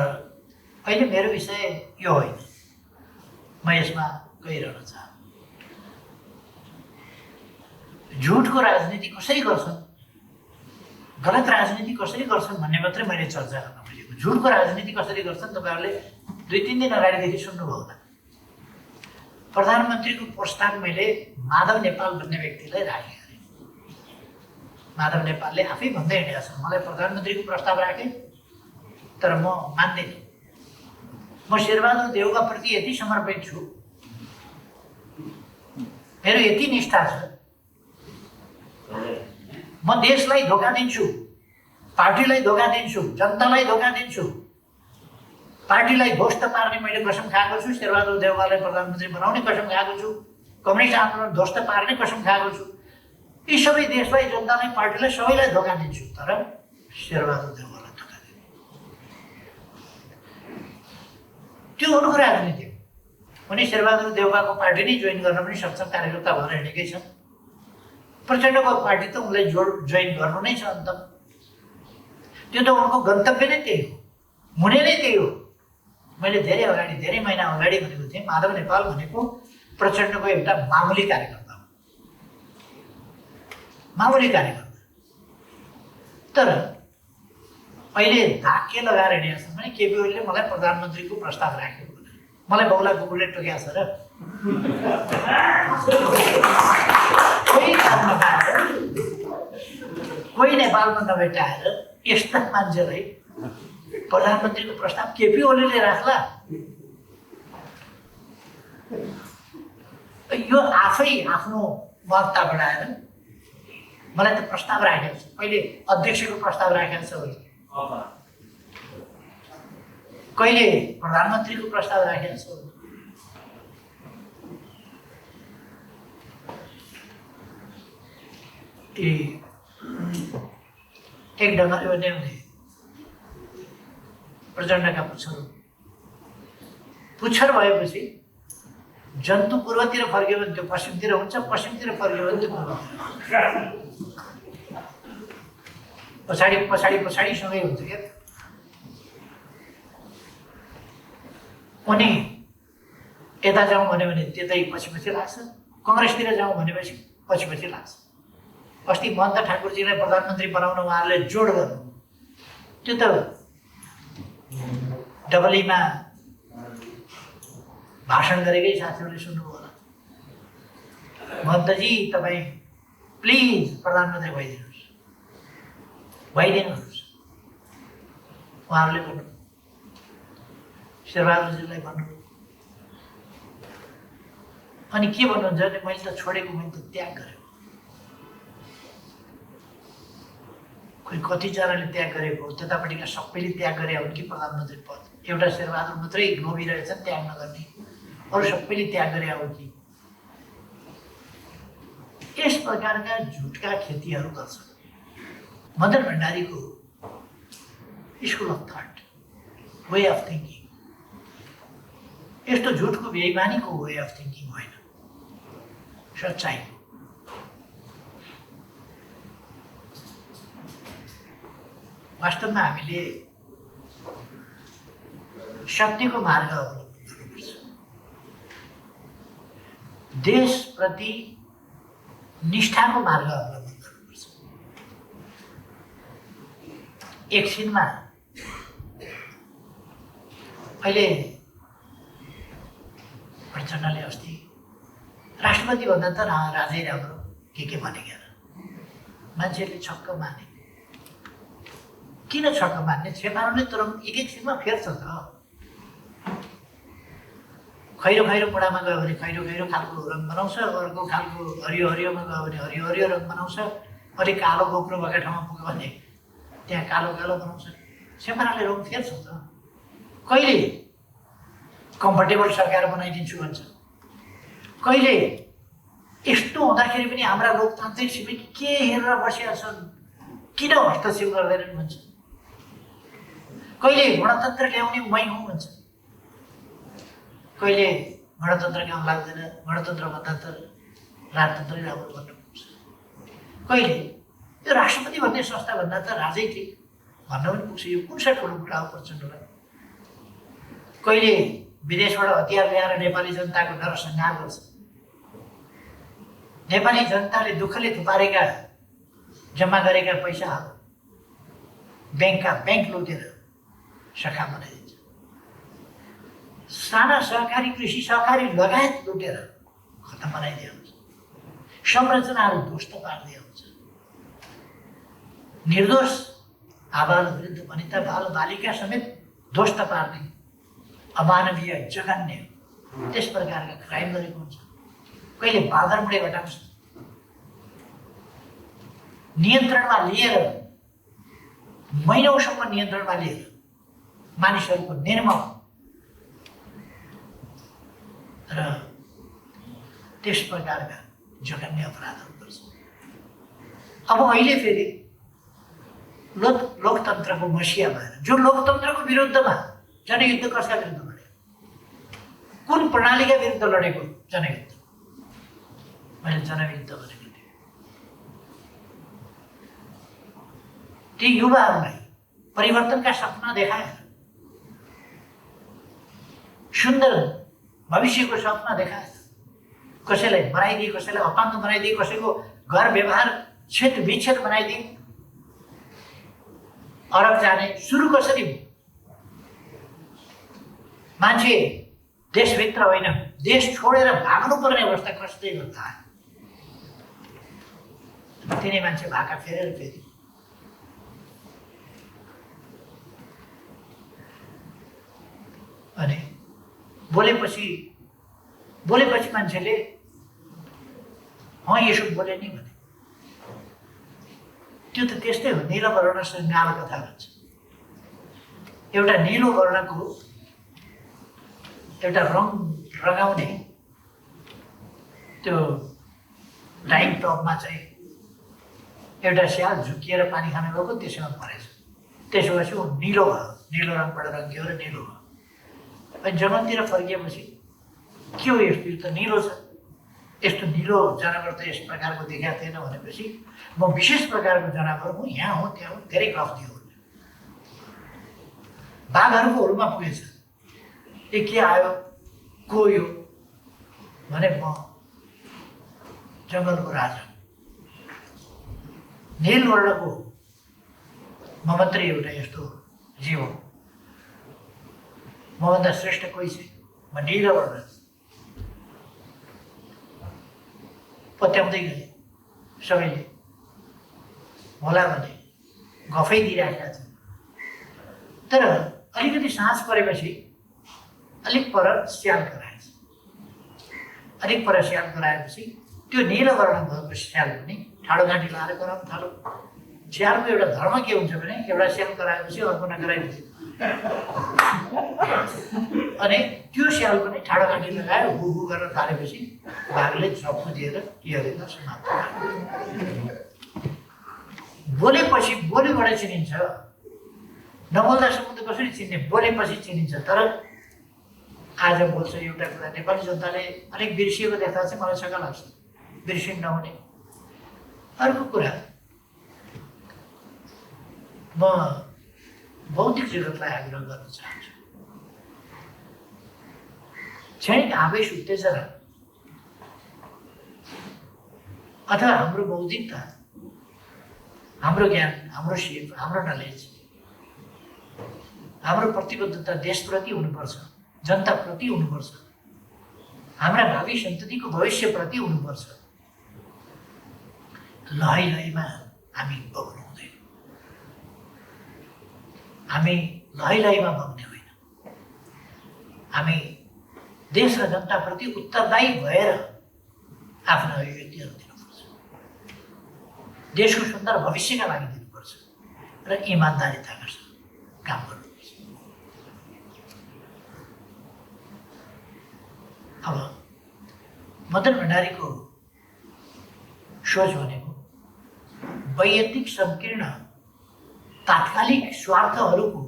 अहिले मेरो विषय यो होइन, म यसमा गइरहन चाहन्छु। झुटको राजनीति कसरी गर्छन्, गलत राजनीति कसरी गर्छन् भन्ने मात्रै मैले चर्चा गर्न खोजेको। झुटको राजनीति कसरी गर्छन् तपाईँहरूले 2-3 दिन अगाडिदेखि सुन्नुभयो होला। प्रधानमन्त्रीको प्रस्ताव मैले माधव नेपाल भन्ने व्यक्तिलाई राखेँ अरे। माधव नेपालले आफै भन्दै हिँडेका छन्, मलाई प्रधानमन्त्रीको प्रस्ताव राखेँ तर म मान्दिनँ। म शेरबहादुर देउवाप्रति यति समर्पित छु, मेरो यति निष्ठा छ, म देशलाई धोका दिन्छु, पार्टीलाई धोका दिन्छु, जनतालाई धोका दिन्छु, पार्टीलाई ध्वस्त पार्ने मैले कसम खाएको छु, शेरबहादुर देउवालाई प्रधानमन्त्री बनाउने कसम खाएको छु, कम्युनिस्ट आन्दोलन ध्वस्त पार्ने कसम खाएको छु। यी सबै देशलाई, जनतालाई, पार्टीलाई सबैलाई धोका दिन्छु, तर शेरबहादुर देउवालाई धोका दिन्छु। त्यो उनको राजनीति हो। उनी शेरबहादुर देउवाको पार्टी नै जोइन गर्न पनि सक्षम कार्यकर्ता भएर हिँडेकै छन्। प्रचण्डको पार्टी त उनलाई जोइन गर्नु नै छ। अन्त त्यो त उनको गन्तव्य नै त्यही हो, हुने नै त्यही हो। मैले धेरै महिना अगाडि भनेको थिएँ, माधव नेपाल भनेको प्रचण्डको एउटा मामुली कार्यकर्ता हो, मामुली कार्यकर्ता। तर अहिले धाक के लगाएर हिँडेका छन् भने केपी ओलीले मलाई प्रधानमन्त्रीको प्रस्ताव राख्यो भने मलाई बौला कुकुरले टोक्या छ र कोही नेपालमा नभेटाएर यस्ता मान्छेलाई प्रधानमन्त्रीको प्रस्ताव केपी ओलीले राख्ला। यो आफै आफ्नो महत्ता बढाएर मलाई त प्रस्ताव राखेको छ, कहिले अध्यक्षको प्रस्ताव राखेको छ, कहिले प्रधानमन्त्रीको प्रस्ताव राखेको छ। एक ढङ्गले भने प्रचण्डका पुच्छर भएपछि जन्तु पूर्वतिर फर्क्यो भने त्यो पश्चिमतिर हुन्छ, पश्चिमतिर फर्क्यो भने त्यो पछाडि सँगै हुन्छ क्या। अनि यता जाउँ भन्यो भने त्यतै पछि लाग्छ, कङ्ग्रेसतिर जाउँ भनेपछि पछि लाग्छ। अस्ति महन्त ठाकुरजीलाई प्रधानमन्त्री बनाउन उहाँहरूले जोड गर्नु, त्यो त डबलीमा भाषण गरेकै साथीहरूले सुन्नुभयो होला। महन्तजी तपाईँ प्लिज प्रधानमन्त्री भइदिनुहोस्। उहाँहरूले भन्नु, शेरबहादुरजीलाई भन्नु। अनि के भन्नुहुन्छ भने मैले त छोडेको, मैले त त्याग गरेको। खोइ कतिजनाले त्याग गरेको, त्यतापट्टिका सबैले त्याग गरे हुन् कि प्रधानमन्त्री पद? एउटा शेरबहादुर मात्रै लोभिरहेछन् त्याग नगर्ने, अरू सबैले त्याग गरे हो कि? यस प्रकारका झुटका खेतीहरू गर्छन्। मदन भण्डारीको school of thought, way of thinking यस्तो झुटको बेइमानीको वे अफ थिङ्किङ होइन, सच्चाइ। वास्तवमा हामीले सत्यको मार्ग अवलम्बन गर्नुपर्छ। देशप्रति निष्ठाको मार्ग अवलम्बन गर्नुपर्छ। एकछिनमा अहिले प्रचण्डले अस्ति राष्ट्रपति भन्दा त राजै राम्रो के भनेका, मान्छेले छक्क माने। किन छक्क मान्ने? छेपारोले तुरन्त एकैछिनमा फेर्छ त। खैरो बुढामा गयो भने खैरो खालको रङ बनाउँछ, अर्को खालको हरियोमा गयो भने हरियो रङ बनाउँछ, अलिक कालो गोप्रो भएका ठाउँमा पुग्यो भने त्यहाँ कालो बनाउँछ। छेपाराले रङ फेर्छ त। कहिले कम्फर्टेबल सरकार बनाइदिन्छु भन्छ, कहिले यस्तो हुँदाखेरि पनि हाम्रा लोकतान्त्रिक छिमेकी के हेरेर बसेका छन्, किन हस्तक्षेप गर्दैनन् भन्छ। कहिले गणतन्त्र ल्याउने मै हुँ भन्छ, कहिले गणतन्त्र काम लाग्दैन, गणतन्त्र भन्दा त राजतन्त्रै राम्रो भन्नुहुन्छ, कहिले यो राष्ट्रपति भन्ने संस्था भन्दा त राजै थिए भन्न पनि पुग्छ। यो कुन सा ठुलो कुरा हो प्रचण्डलाई? कहिले विदेशबाट हतियार ल्याएर नेपाली जनताको नरसंहार गर्छ, नेपाली जनताले दुःखले थुपारेका जम्मा गरेका पैसाहरू ब्याङ्कका ब्याङ्क लुटेर सखा बनाइदिन्छ। साना सहकारी कृषि सहकारी लगायत लुटेर खत्तम बनाइदिएको हुन्छ। संरचनाहरू ध्वस्त पारिदिएको हुन्छ। निर्दोष आबाल वृद्ध वनिता बाल बालिका समेत ध्वस्त पार्ने अमानवीय जघन्य त्यस प्रकारका क्राइम गरेको हुन्छ। कहिले बाँदरमुडे घटाउँछ, नियन्त्रणमा लिएर महिनौसम्म नियन्त्रणमा लिएर मानिसहरूको निर्मम र त्यस प्रकारका जघन्य अपराधहरू गर्छ। अब अहिले फेरि लोकतन्त्रको मसिया भएर जो लोकतन्त्रको विरुद्धमा जनयुद्ध कसका विरुद्ध लड्यो? कुन प्रणालीका विरुद्ध लडेको जनयुद्ध? मैले जनयुद्ध भनेको थिएँ। ती युवाहरूलाई परिवर्तनका सपना देखाएर सुन्दर भविष्यको सपना देखाएर कसैलाई बनाइदिए, कसैलाई अपाङ्ग बनाइदिए, कसैको घर व्यवहार क्षेत्र विच्छेद बनाइदिए, अरब जाने सुरु कसरी भयो? मान्छे देशभित्र होइन देश छोडेर भाग्नुपर्ने अवस्था कसरी गर्दा तिनै मान्छे भाका फेरेर फेरि अनि बोलेपछि मान्छेले यसो बोले नि भने त्यो त त्यस्तै हो। नीलो वर्ण श्रृङ्गार कथा भन्छ। एउटा नीलो वर्णको एउटा रङ रगाउने त्यो डाइङ टपमा चाहिँ एउटा स्याल झुकिएर पानी खाने गएको त्यसैमा परेछ। त्यसो भएपछि ऊ निलो भयो, निलो रङबाट रङ्गियो र निलो भयो। अनि जगनतिर फर्किएपछि के हो यस्तो? यो त निलो छ, यस्तो निलो जनावर त यस प्रकारको देखाएको थिएन भनेपछि म विशेष प्रकारको जनावर हुँ, यहाँ हो त्यहाँ हो, धेरै गफ दियो। बाघहरूको हुलमा पुगेछ, ए के आयो को यो भने म जङ्गलको राजा, नील वर्णको म मात्रै एउटा यस्तो जीव हो, मभन्दा श्रेष्ठ कोही छैन, म नील वर्ण। पत्याउँदै गए सबैले होला भने गफै दिइराखेका छन्। तर अलिकति साँझ परेपछि अलिक पर स्याल कराएछ। अलिक पर स्याल कराएपछि त्यो नीलो वर्ण भएको स्याल पनि ठाडो घाँटी लाएर कराउन थाल्यो। स्यालको एउटा धर्म के हुन्छ भने एउटा स्याल कराएपछि अर्को नकराएपछि अनि त्यो स्याल पनि ठाडो घाँटी लगाएर हुहु गर्न थालेपछि बाघले झप्पु दिएर हेरेर समाप्त गर्यो। बोलेपछि बोलीबाट चिनिन्छ, नबोल्दासम्म त कसरी चिन्ने? बोलेपछि चिनिन्छ। तर आज बोल्छ एउटा कुरा, नेपाली जनताले अलिक बिर्सिएको देख्दा चाहिँ मलाई छक्क लाग्छ, बिर्सिनु नहुने। अर्को कुरा, म बौद्धिक जगतलाई आग्रह गर्न चाहन्छु। क्षणिक आवेश उत्तेजना अथवा हाम्रो बौद्धिकता, हाम्रो ज्ञान, हाम्रो सिप, हाम्रो नलेज, हाम्रो प्रतिबद्धता देशप्रति हुनुपर्छ, जनताप्रति हुनुपर्छ, हाम्रा भावी सन्ततिको भविष्यप्रति हुनुपर्छ। लहैमा हामी बग्नु हुँदैन, हामी लहैमा बग्ने होइन। हामी देश र जनताप्रति उत्तरदायी भएर आफ्नो अभिव्यक्तिहरू दिनुपर्छ, देशको सुन्दर भविष्यका लागि दिनुपर्छ र इमान्दारिताका साथ काम गर्नुपर्छ। अब मदन भण्डारीको सोच भनेको वैयक्तिक संकीर्ण तात्कालिक स्वार्थहरूको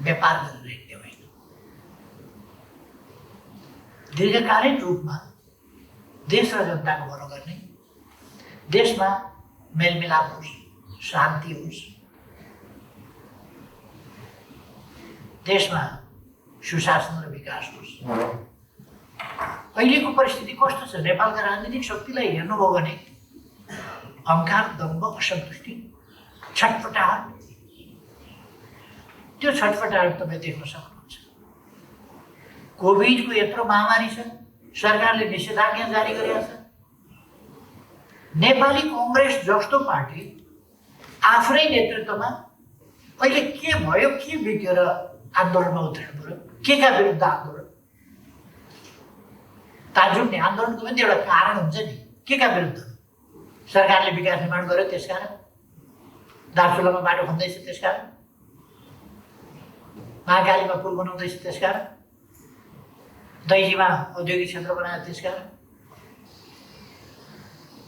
व्यापार गरेर हिँड्ने होइन, दीर्घकालीन रूपमा देश र जनताको भलो गर्ने, देशमा मेलमिलाप होस्, शान्ति होस्, देशमा सुशासन र विकास होस्, अहिलेको परिस्थिति कस्तो छ? नेपालका राजनीतिक शक्तिलाई हेर्नुभयो भने अहङ्कार, दम्भ, असन्तुष्टि, छटपटाहट, त्यो छटपटाहट तपाईँ देख्न सक्नुहुन्छ। कोभिडको यत्रो महामारी छ, सरकारले निषेधाज्ञा जारी गरेको छ। नेपाली कङ्ग्रेस जस्तो पार्टी आफ्नै नेतृत्वमा अहिले के भयो, के बिग्रेर आन्दोलनमा उत्रिनु पर्यो? के का विरुद्ध आन्दोलन? ताजुब नि, आन्दोलनको पनि एउटा कारण हुन्छ नि। के का विरुद्ध? सरकारले विकास निर्माण गर्यो त्यसकारण, दार्चुलामा बाटो खन्दैछ त्यसकारण, महाकालीमा पुल बनाउँदैछ त्यसकारण, दैजीमा औद्योगिक क्षेत्र बनायो त्यसकारण,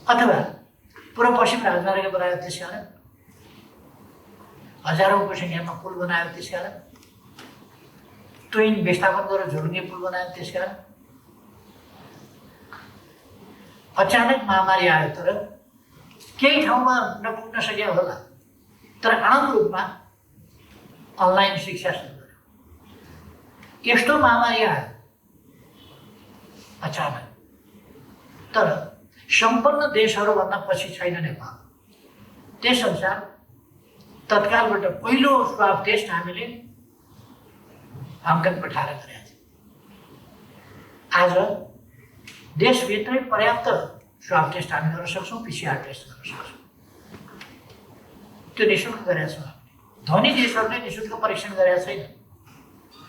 अथवा पूर्व पश्चिम राजमार्ग बनायो त्यसकारण, हजारौंको सङ्ख्यामा पुल बनायो त्यसकारण, ट्रेन विस्थापन गरेर झुलुङ्गे पुल बनायो त्यसकारण। अचानक महामारी आयो, तर केही ठाउँमा नपुग्न सक्यो होला, तर आम रूपमा अनलाइन शिक्षा सुरु गर्यो। यस्तो महामारी आयो अचानक, तर सम्पन्न देशहरूभन्दा पछि छैन नेपाल। त्यसअनुसार तत्कालबाट पहिलो स्वाब टेस्ट हामीले हङकङ पठाएर गरेका थियौँ। आज देशभित्रै पर्याप्त स्वाब टेस्ट हामी गर्न सक्छौँ, पिसिआर टेस्ट गर्न सक्छौँ। त्यो निःशुल्क गरेका छौँ हामीले। धनी देशहरूले निःशुल्क परीक्षण गरेका छैन,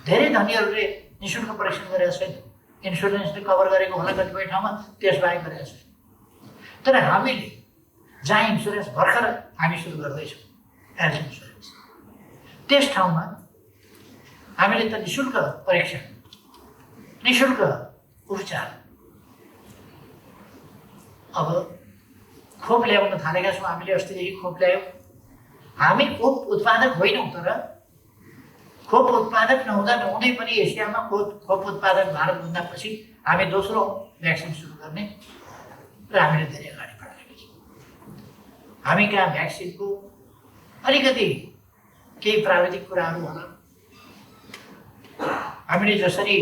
धेरै धनीहरूले निःशुल्क परीक्षण गरेका छैन। इन्सुरेन्सले कभर गरेको होला कतिपय ठाउँमा, त्यसबाहेक गरेका छैन। तर हामीले जहाँ इन्सुरेन्स भर्खर हामी सुरु गर्दैछौँ, हेल्थ इन्सुरेन्स, त्यस ठाउँमा हामीले त निःशुल्क परीक्षण, निःशुल्क उपचार, अब खोप ल्याउन थालेका छौँ। हामीले अस्तिदेखि खोप ल्यायौँ। हामी खोप उत्पादक होइनौँ, तर खोप उत्पादक नहुँदै पनि एसियामा खोप उत्पादक भारतभन्दा पछि हामी दोस्रो भ्याक्सिन सुरु गर्ने र हामीले धेरै अगाडि बढाएका छौँ। हामी कहाँ भ्याक्सिनको अलिकति केही प्राविधिक कुराहरू होला, हामीले जसरी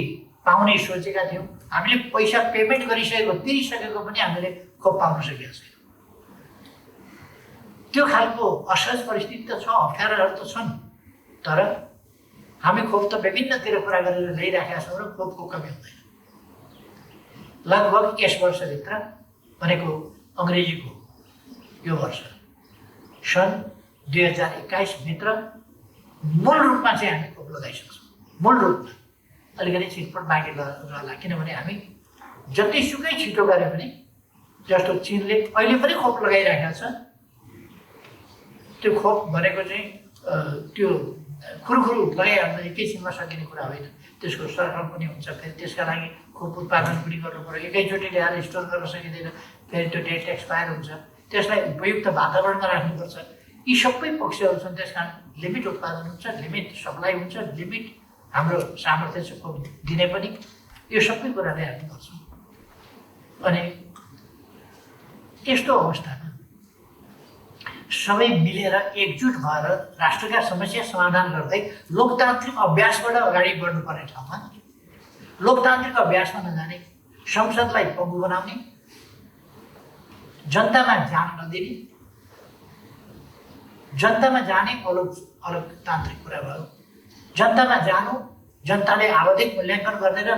पाउने सोचेका थियौँ, हामीले पैसा पेमेन्ट तिरिसकेको पनि हामीले खोप पाउन सकेका छैनौँ। त्यो खालको असहज परिस्थिति त छ, अप्ठ्याराहरू त छन्, तर हामी खोप त विभिन्नतिर कुरा गरेर ल्याइराखेका छौँ र खोपको कमी हुँदैन। लगभग यस वर्षभित्र भनेको अङ्ग्रेजीको यो वर्ष सन् 2021 भित्र मूल रूपमा चाहिँ हामी खोप लगाइसक्छौँ। मूल रूपमा अलिकति छिटपट बाँकी रहला, किनभने हामी जतिसुकै छिटो गऱ्यो भने, जस्तो चिनले अहिले पनि खोप लगाइराखेको छ, त्यो खोप भनेको चाहिँ त्यो खुरुखुरु लगाइहाल्दा एकैछिनमा सकिने कुरा होइन। त्यसको सर्कल पनि हुन्छ, फेरि त्यसका लागि खोप उत्पादन पनि गर्नु पर्यो, एकैचोटि ल्याएर स्टोर गर्न सकिँदैन, फेरि त्यो डेट एक्सपायर हुन्छ, त्यसलाई उपयुक्त वातावरणमा राख्नुपर्छ। यी सबै पक्षहरू छन्। त्यसकारण लिमिट उत्पादन हुन्छ, लिमिट सप्लाई हुन्छ, लिमिट हाम्रो सामर्थ्य छ खोप दिने पनि। यो सबै कुराले हामी गर्छौँ। अनि यस्तो अवस्थामा सबै मिलेर एकजुट भएर राष्ट्रका समस्या समाधान गर्दै लोकतान्त्रिक अभ्यासबाट अगाडि बढ्नुपर्ने ठाउँमा लोकतान्त्रिक अभ्यासमा नजाने, संसदलाई पङ्गु बनाउने, जनतामा जान नदिने, जनतामा जाने अलोकतान्त्रिक कुरा भयो। जनतामा जानु, जनताले आवधिक मूल्याङ्कन गर्ने र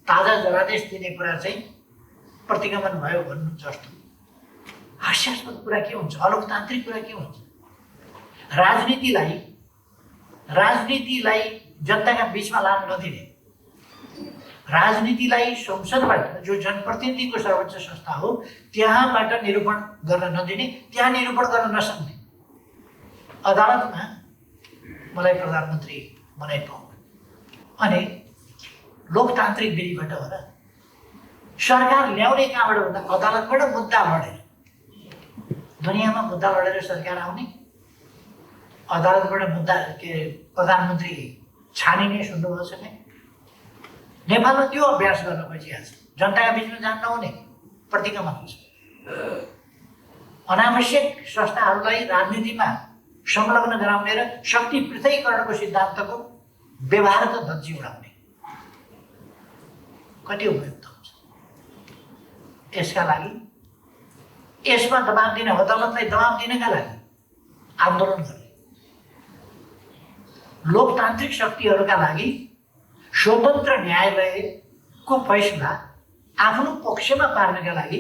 ताजा जनादेश दिने कुरा चाहिँ प्रतिगमन भयो भन्नु जस्तो हास्यास्पद कुरा के हुन्छ? अलोकतान्त्रिक कुरा के हुन्छ? राजनीतिलाई जनताका बिचमा लान नदिने, राजनीतिलाई संसदबाट, जो जनप्रतिनिधिको सर्वोच्च संस्था हो, त्यहाँबाट निरूपण गर्न नदिने, त्यहाँ निरूपण गर्न नसक्ने, अदालतमा मलाई प्रधानमन्त्री बनाइ पाउनु, अनि लोकतान्त्रिक विधिबाट होला सरकार ल्याउने कहाँबाट भन्दा अदालतबाट मुद्दा लडेर। दुनियाँमा मुद्दा लडेर सरकार आउने, अदालतबाट मुद्दा प्रधानमन्त्री छानिने सुन्नुभएको छ नि? नेपालमा त्यो अभ्यास गर्न खोजिएको छ। जनताका बिचमा जान नहुने, प्रतिगमन हुन्छ। अनावश्यक संस्थाहरूलाई राजनीतिमा संलग्न गराउने र शक्ति पृथकीकरणको सिद्धान्तको व्यवहार त धज्जी उडाउने कति उपयुक्त हुन्छ? यसका लागि, यसमा दबाब दिन, अदालतलाई दबाब दिनका लागि आन्दोलन गर्ने, लोकतान्त्रिक शक्तिहरूका लागि स्वतन्त्र न्यायालयको फैसला आफ्नो पक्षमा पार्नका लागि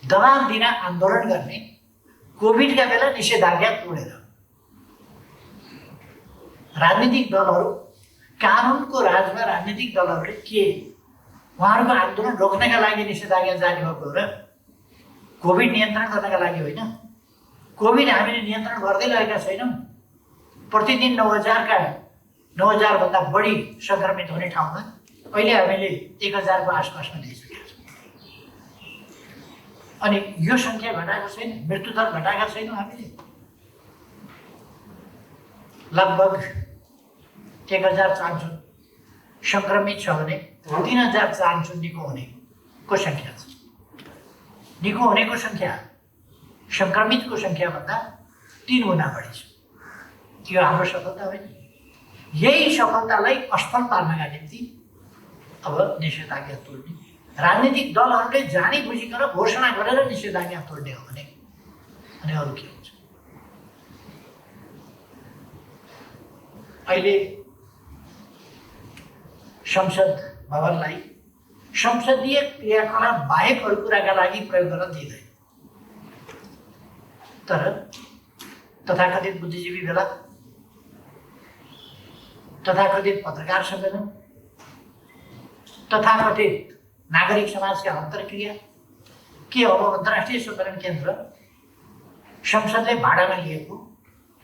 दबाब दिन आन्दोलन गर्ने, कोभिडका बेला निषेधाज्ञा तोडेर राजनीतिक दलहरू, कानुनको राजमा राजनीतिक दलहरूले के उहाँहरूको आन्दोलन रोक्नका लागि निषेधाज्ञा जारी भएको हो र कोभिड नियन्त्रण गर्नका लागि होइन। कोभिड हामीले नियन्त्रण गर्दै रहेका छैनौँ। प्रतिदिन 9,000भन्दा बढी सङ्क्रमित हुने ठाउँमा अहिले हामीले 1,000को आसपासमा ल्याइसकेका छौँ। अनि यो सङ्ख्या घटाएको छैन, मृत्युदर घटाएका छैनौँ हामीले। लगभग 1,400 सङ्क्रमित छ भने 3,400 निको हुनेको सङ्ख्या छ। निको हुनेको सङ्ख्या सङ्क्रमितको सङ्ख्याभन्दा 3 गुणा बढी छ। यो हाम्रो सफलता होइन। यही सफलतालाई असफल पार्नका निम्ति अब निषेधाज्ञा तोड्ने, राजनीतिक दलहरूले जानी बुझिकन घोषणा गरेर निषेधाज्ञा तोड्ने हो भने अनि अरू के हुन्छ? अहिले संसद भवनलाई संसदीय क्रियाकलाप बाहेक अरू कुराका लागि प्रयोग गर्न दिँदैन। तर तथाकथित बुद्धिजीवी भेला, तथाकथित पत्रकार सम्मेलन, तथाकथित नागरिक समाजका अन्तर्क्रिया के अब अन्तर्राष्ट्रिय सम्मेलन केन्द्र संसदले भाडामा लिएको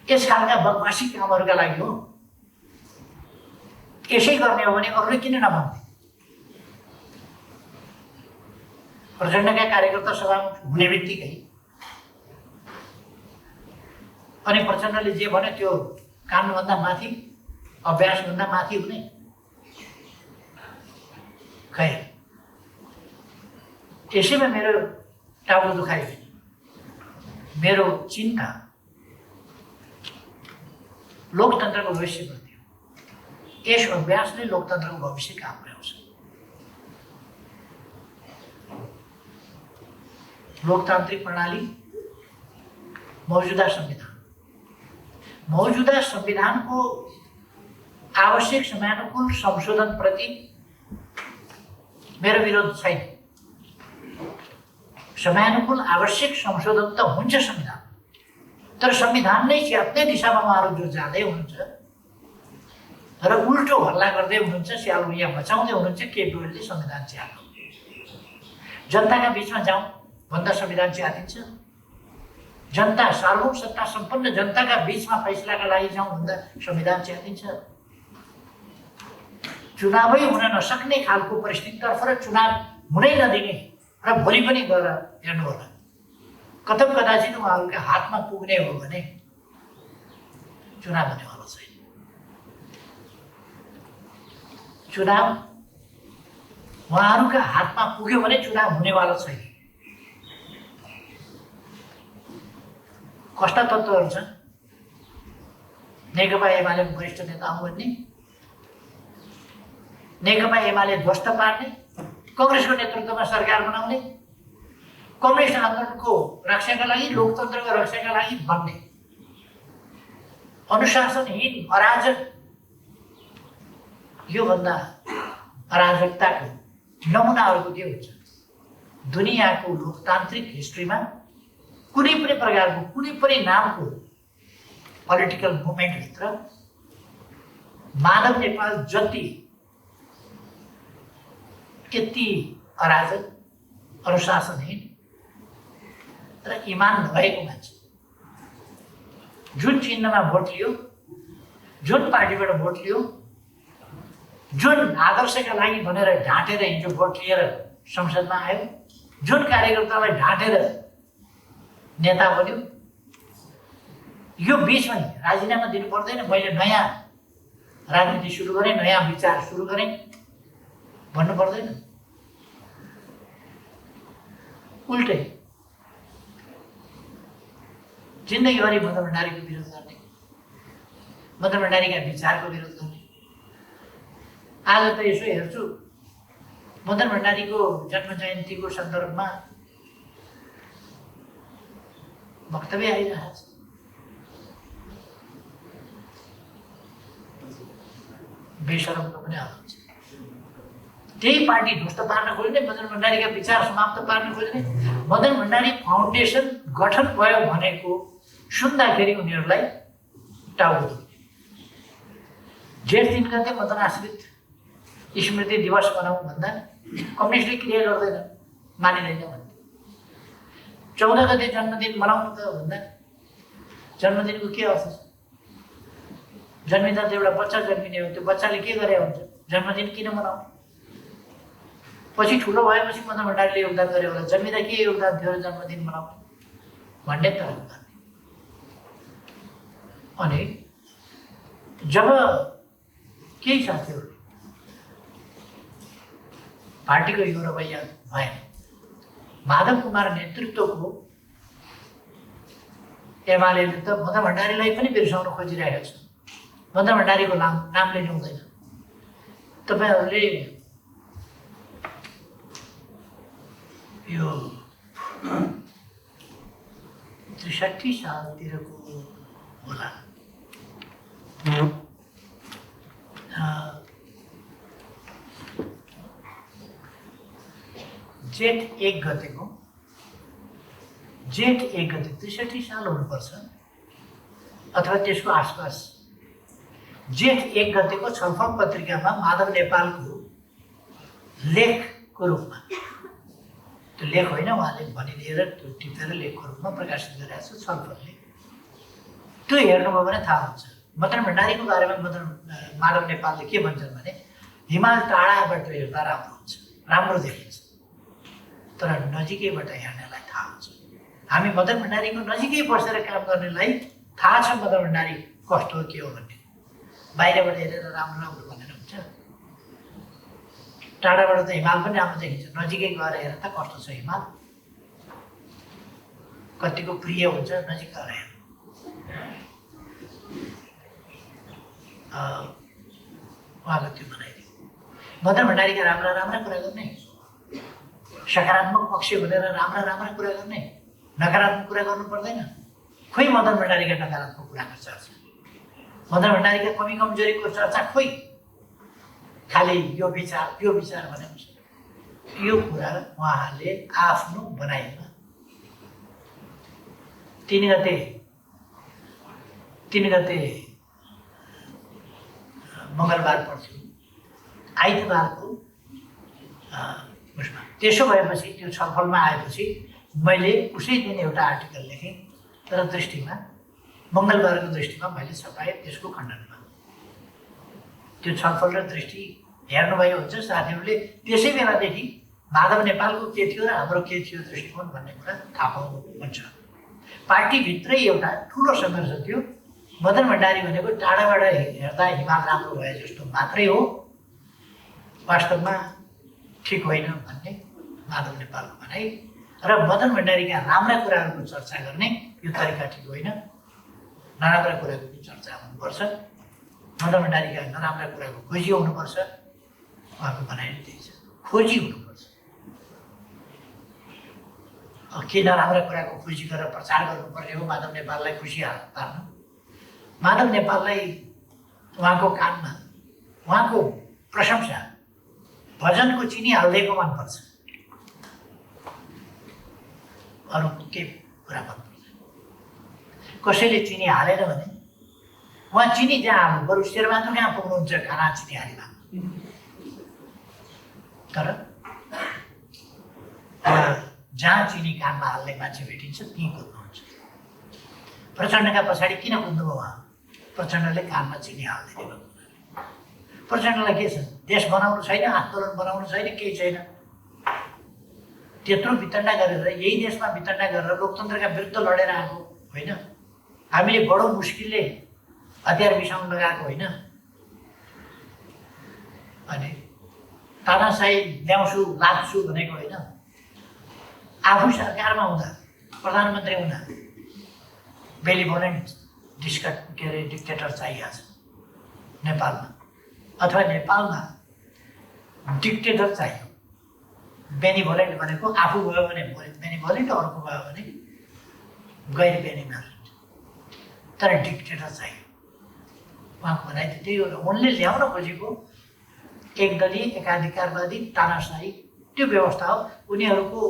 यस खालका बदमासी कामहरूका लागि हो। यसै गर्ने हो भने अरूले किन नभन्ने? प्रचण्डका कार्यकर्ता सभामुख हुने बित्तिकै अनि प्रचण्डले जे भन्यो त्यो कानुनभन्दा माथि, अभ्यासभन्दा माथि हुने? खै, यसैमा मेरो टाउको दुखाइ, मेरो चिन्ता लोकतन्त्रको भविष्यप्रति हो। यस अभ्यासले लोकतन्त्रको भविष्य काम पुर्याउँछ। लोकतान्त्रिक प्रणाली, मौजूदा संविधानको आवश्यक समयानुकूल संशोधनप्रति मेरो विरोध छैन। समयानुकूल आवश्यक संशोधन त हुन्छ संविधान, तर संविधान नै च्यात्ने दिशामा उहाँहरू जो जाँदै हुनुहुन्छ र उल्टो हल्ला गर्दै हुनुहुन्छ, स्याल यहाँ बचाउँदै हुनुहुन्छ, केपी ओलीले संविधान च्यात्नु। जनताका बिचमा जाउँ भन्दा संविधान च्यातिन्छ। जनता, सार्वभौम सत्ता सम्पन्न जनताका बिचमा फैसलाका लागि जाउँ भन्दा संविधान च्यातिन्छ। चुनावै हुन नसक्ने खालको परिस्थितितर्फ र चुनाव हुनै नदिने र भोलि पनि गएर हेर्नु होला, कतै कदाचित उहाँहरूका हातमा पुग्ने हो भने चुनाव हुनेवाला छैन। चुनाव उहाँहरूका हातमा पुग्यो भने चुनाव हुनेवाला छैन। कस्ता तत्त्वहरू छन्? नेकपा एमालेको वरिष्ठ नेता आउँ भन्ने, नेकपा एमाले ध्वस्त पार्ने, कङ्ग्रेसको नेतृत्वमा सरकार बनाउने, कम्युनिस्ट आन्दोलनको रक्षाका लागि, लोकतन्त्रको रक्षाका लागि भन्ने अनुशासनहीन अराजक, योभन्दा अराजकताको नमुनाहरूको के हुन्छ? दुनियाँको लोकतान्त्रिक हिस्ट्रीमा कुनै पनि प्रकारको, कुनै पनि नामको पोलिटिकल मुभमेन्टभित्र मानव नेपाल जति यति अराजक, अनुशासनहीन र इमान नभएको मान्छे, जुन चिन्हमा भोट लियो, जुन पार्टीबाट भोट लियो, जुन आदर्शका लागि भनेर ढाँटेर हिजो भोट लिएर संसदमा आयो, जुन कार्यकर्तालाई ढाँटेर नेता बन्यो, यो बिचमा राजीनामा दिनु पर्दैन, मैले नयाँ राजनीति सुरु गरेँ, नयाँ विचार सुरु गरेँ भन्नु पर्दैन। उल्टै जिन्दगीभरि मदन भण्डारीको विरोध गर्ने, मदन भण्डारीका विचारको विरोध गर्ने। आज त यसो हेर्छु मदन भण्डारीको जन्म जयन्तीको सन्दर्भमा वक्तव्य आइरहेको छ। बेशरमको पनि आउँछ। त्यही पार्टी ध्वस्त पार्न खोज्ने, मदन भण्डारीका विचार समाप्त पार्न खोज्ने, मदन भण्डारी फाउन्डेसन गठन भयो भनेको सुन्दाखेरि उनीहरूलाई टाउको दुख्ने। जेठ 3 गते मदन आश्रित स्मृति दिवस मनाउँ भन्दा कम्युनिस्टले क्रिया गर्दैन, मानिँदैन भन्थे। 14 गते जन्मदिन मनाउनु त भन्दा जन्मदिनको के अर्थ छ? जन्मिँदा त एउटा बच्चा जन्मिने हो, त्यो बच्चाले के गरे हुन्छ? जन्मदिन किन मनाउनु? पछि ठुलो भएपछि मदन भण्डारीले योगदान गरे होला, जन्मिँदा के योगदान थियो र जन्मदिन मनाउनु भन्ने तरह गर्ने। अनि जब केही साथीहरू पार्टीको यो रवैया भएन, माधव कुमार नेतृत्वको एमालेले त मदन भण्डारीलाई पनि बिर्साउन खोजिरहेको छ। मदन भण्डारीको नामले ल्याउँदैन। तपाईँहरूले यो 63 सालतिरको होला, जेठ 1 गतेको, जेठ 1 गते 63 साल हुनुपर्छ अथवा त्यसको आसपास, जेठ 1 गतेको छलफल पत्रिकामा माधव नेपालको लेखको रूपमा, त्यो लेख होइन उहाँले भनिदिएर त्यो टिपेर लेखको रूपमा प्रकाशित गरिरहेको छ छलफलले। त्यो हेर्नुभयो भने थाहा हुन्छ मदन भण्डारीको बारेमा माधव नेपालले के भन्छन् भने हिमाल टाढाबाट हेर्दा राम्रो हुन्छ, राम्रो देखिन्छ, तर नजिकैबाट हेर्नेलाई थाहा हुन्छ। हामी मदन भण्डारीको नजिकै बसेर काम गर्नेलाई थाहा छ मदन भण्डारी कस्तो के हो भन्ने। बाहिरबाट हेरेर राम्रो राम्रो भनेर हुन्छ? टाढाबाट त हिमाल पनि राम्रो देखिन्छ, नजिकै गएर हेर त कस्तो छ हिमाल, कतिको प्रिय हुन्छ नजिक गएर हेर्नु। उहाँको त्यो बनाइदियो। मदन भण्डारीका राम्रा राम्रा कुरा गर्ने, सकारात्मक पक्ष भनेर राम्रा राम्रा कुरा गर्ने, नकारात्मक कुरा गर्नु पर्दैन। खोइ मदन भण्डारीका नकारात्मक कुराको चर्चा, मदन भण्डारीका कमी कमजोरीको चर्चा खोइ, खालि यो विचार भने हुन्छ। यो कुरा उहाँले आफ्नो बनाइमा 3 गते मङ्गलबार पर्थ्यो, आइतबारको उसमा। त्यसो भएपछि त्यो छलफलमा आएपछि मैले उसै दिन एउटा आर्टिकल लेखेँ, तर दृष्टिमा मङ्गलबारको दृष्टिमा मैले छपाएँ त्यसको खण्डनमा। त्यो छलफल र दृष्टि हेर्नुभयो हुन्छ साथीहरूले, त्यसै बेलादेखि माधव नेपालको के थियो र हाम्रो के थियो दृष्टिकोण भन्ने कुरा थाहा पाउनु हुन्छ। पार्टीभित्रै एउटा ठुलो सङ्घर्ष थियो। मदन भण्डारी भनेको टाढाबाट हेर्दा हिमाल राम्रो भए जस्तो मात्रै हो, वास्तवमा ठिक होइन भन्ने माधव नेपालको भनाइ। र मदन भण्डारीका राम्रा कुराहरूको चर्चा गर्ने यो तरिका ठिक होइन, नराम्रा कुराको पनि चर्चा हुनुपर्छ, मदन भण्डारीका नराम्रा कुराको खोजी हुनुपर्छ। उहाँको भनाइ त्यही छ, खोजी हुनुपर्छ। के नराम्रा कुराको खोजी गरेर प्रचार गर्नुपर्ने हो माधव नेपाललाई खुसी पार्न? माधव नेपाललाई उहाँको कानमा उहाँको प्रशंसा भजनको चिनी हालिदिएको मनपर्छ, अरू के कुरा मनपर्छ? कसैले चिनी हालेन भने उहाँ चिनी जहाँ हाल्नु, बरु शेरबहादुर कहाँ पुग्नुहुन्छ खाना चिनी हालेमा। तर जहाँ चिनी कानमा हाल्ने मान्छे भेटिन्छ त्यहीँ कुद्नुहुन्छ। प्रचण्डका पछाडि किन कुद्नुभयो उहाँ? प्रचण्डले कानमा चिनी हालिदिने भयो। प्रचण्डलाई के छ? देश बनाउनु छैन, आन्दोलन बनाउनु छैन, केही छैन। त्यत्रो वितण्डा गरेर, यही देशमा वितण्डा गरेर लोकतन्त्रका विरुद्ध लडेर आएको होइन? हामीले बडो मुस्किलले हतियार बिसाउनु लगाएको होइन? अनि तानाशाही ल्याउँछु लान्छु भनेको होइन? आफू सरकारमा हुँदा, प्रधानमन्त्री हुँदा बेलिभोलेन्ट डिक्टेटर चाहिएको छ नेपालमा, अथवा नेपालमा डिक्टेटर चाहियो। बेनिभोलेन्ट भनेको आफू भयो भने बेनिभोलेन्ट, अर्को भयो भने गैर बेनिभोलेन्ट, तर डिक्टेटर चाहियो। उहाँको भनाइ त त्यही हो। उनले ल्याउन खोजेको एकदलीय एकाधिकारवादी तानाशाही त्यो व्यवस्था हो। उनीहरूको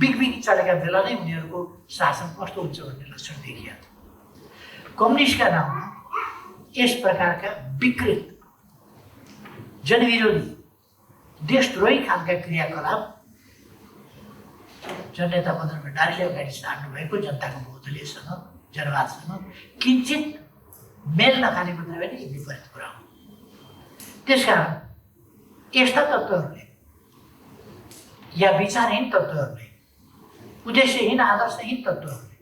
बिगबिग चलेका बेला नै उनीहरूको शासन कस्तो हुन्छ भन्ने लक्षण देखिया थियो। कम्युनिस्टका नाममा यस प्रकारका विकृत जनविरोधी देशद्रोही खालका क्रियाकलाप जननेता मदन भण्डारीले अगाडि सार्नु भएको जनताको बहुदलीयसँग जनवादसँग किञ्चित मेल नखाने मात्रै होइन, यो विपरीत कुरा हो। त्यसकारण यस्ता तत्त्वहरूले या विचारहीन तत्त्वहरूले, उद्देश्यहीन आदर्शहीन तत्त्वहरूले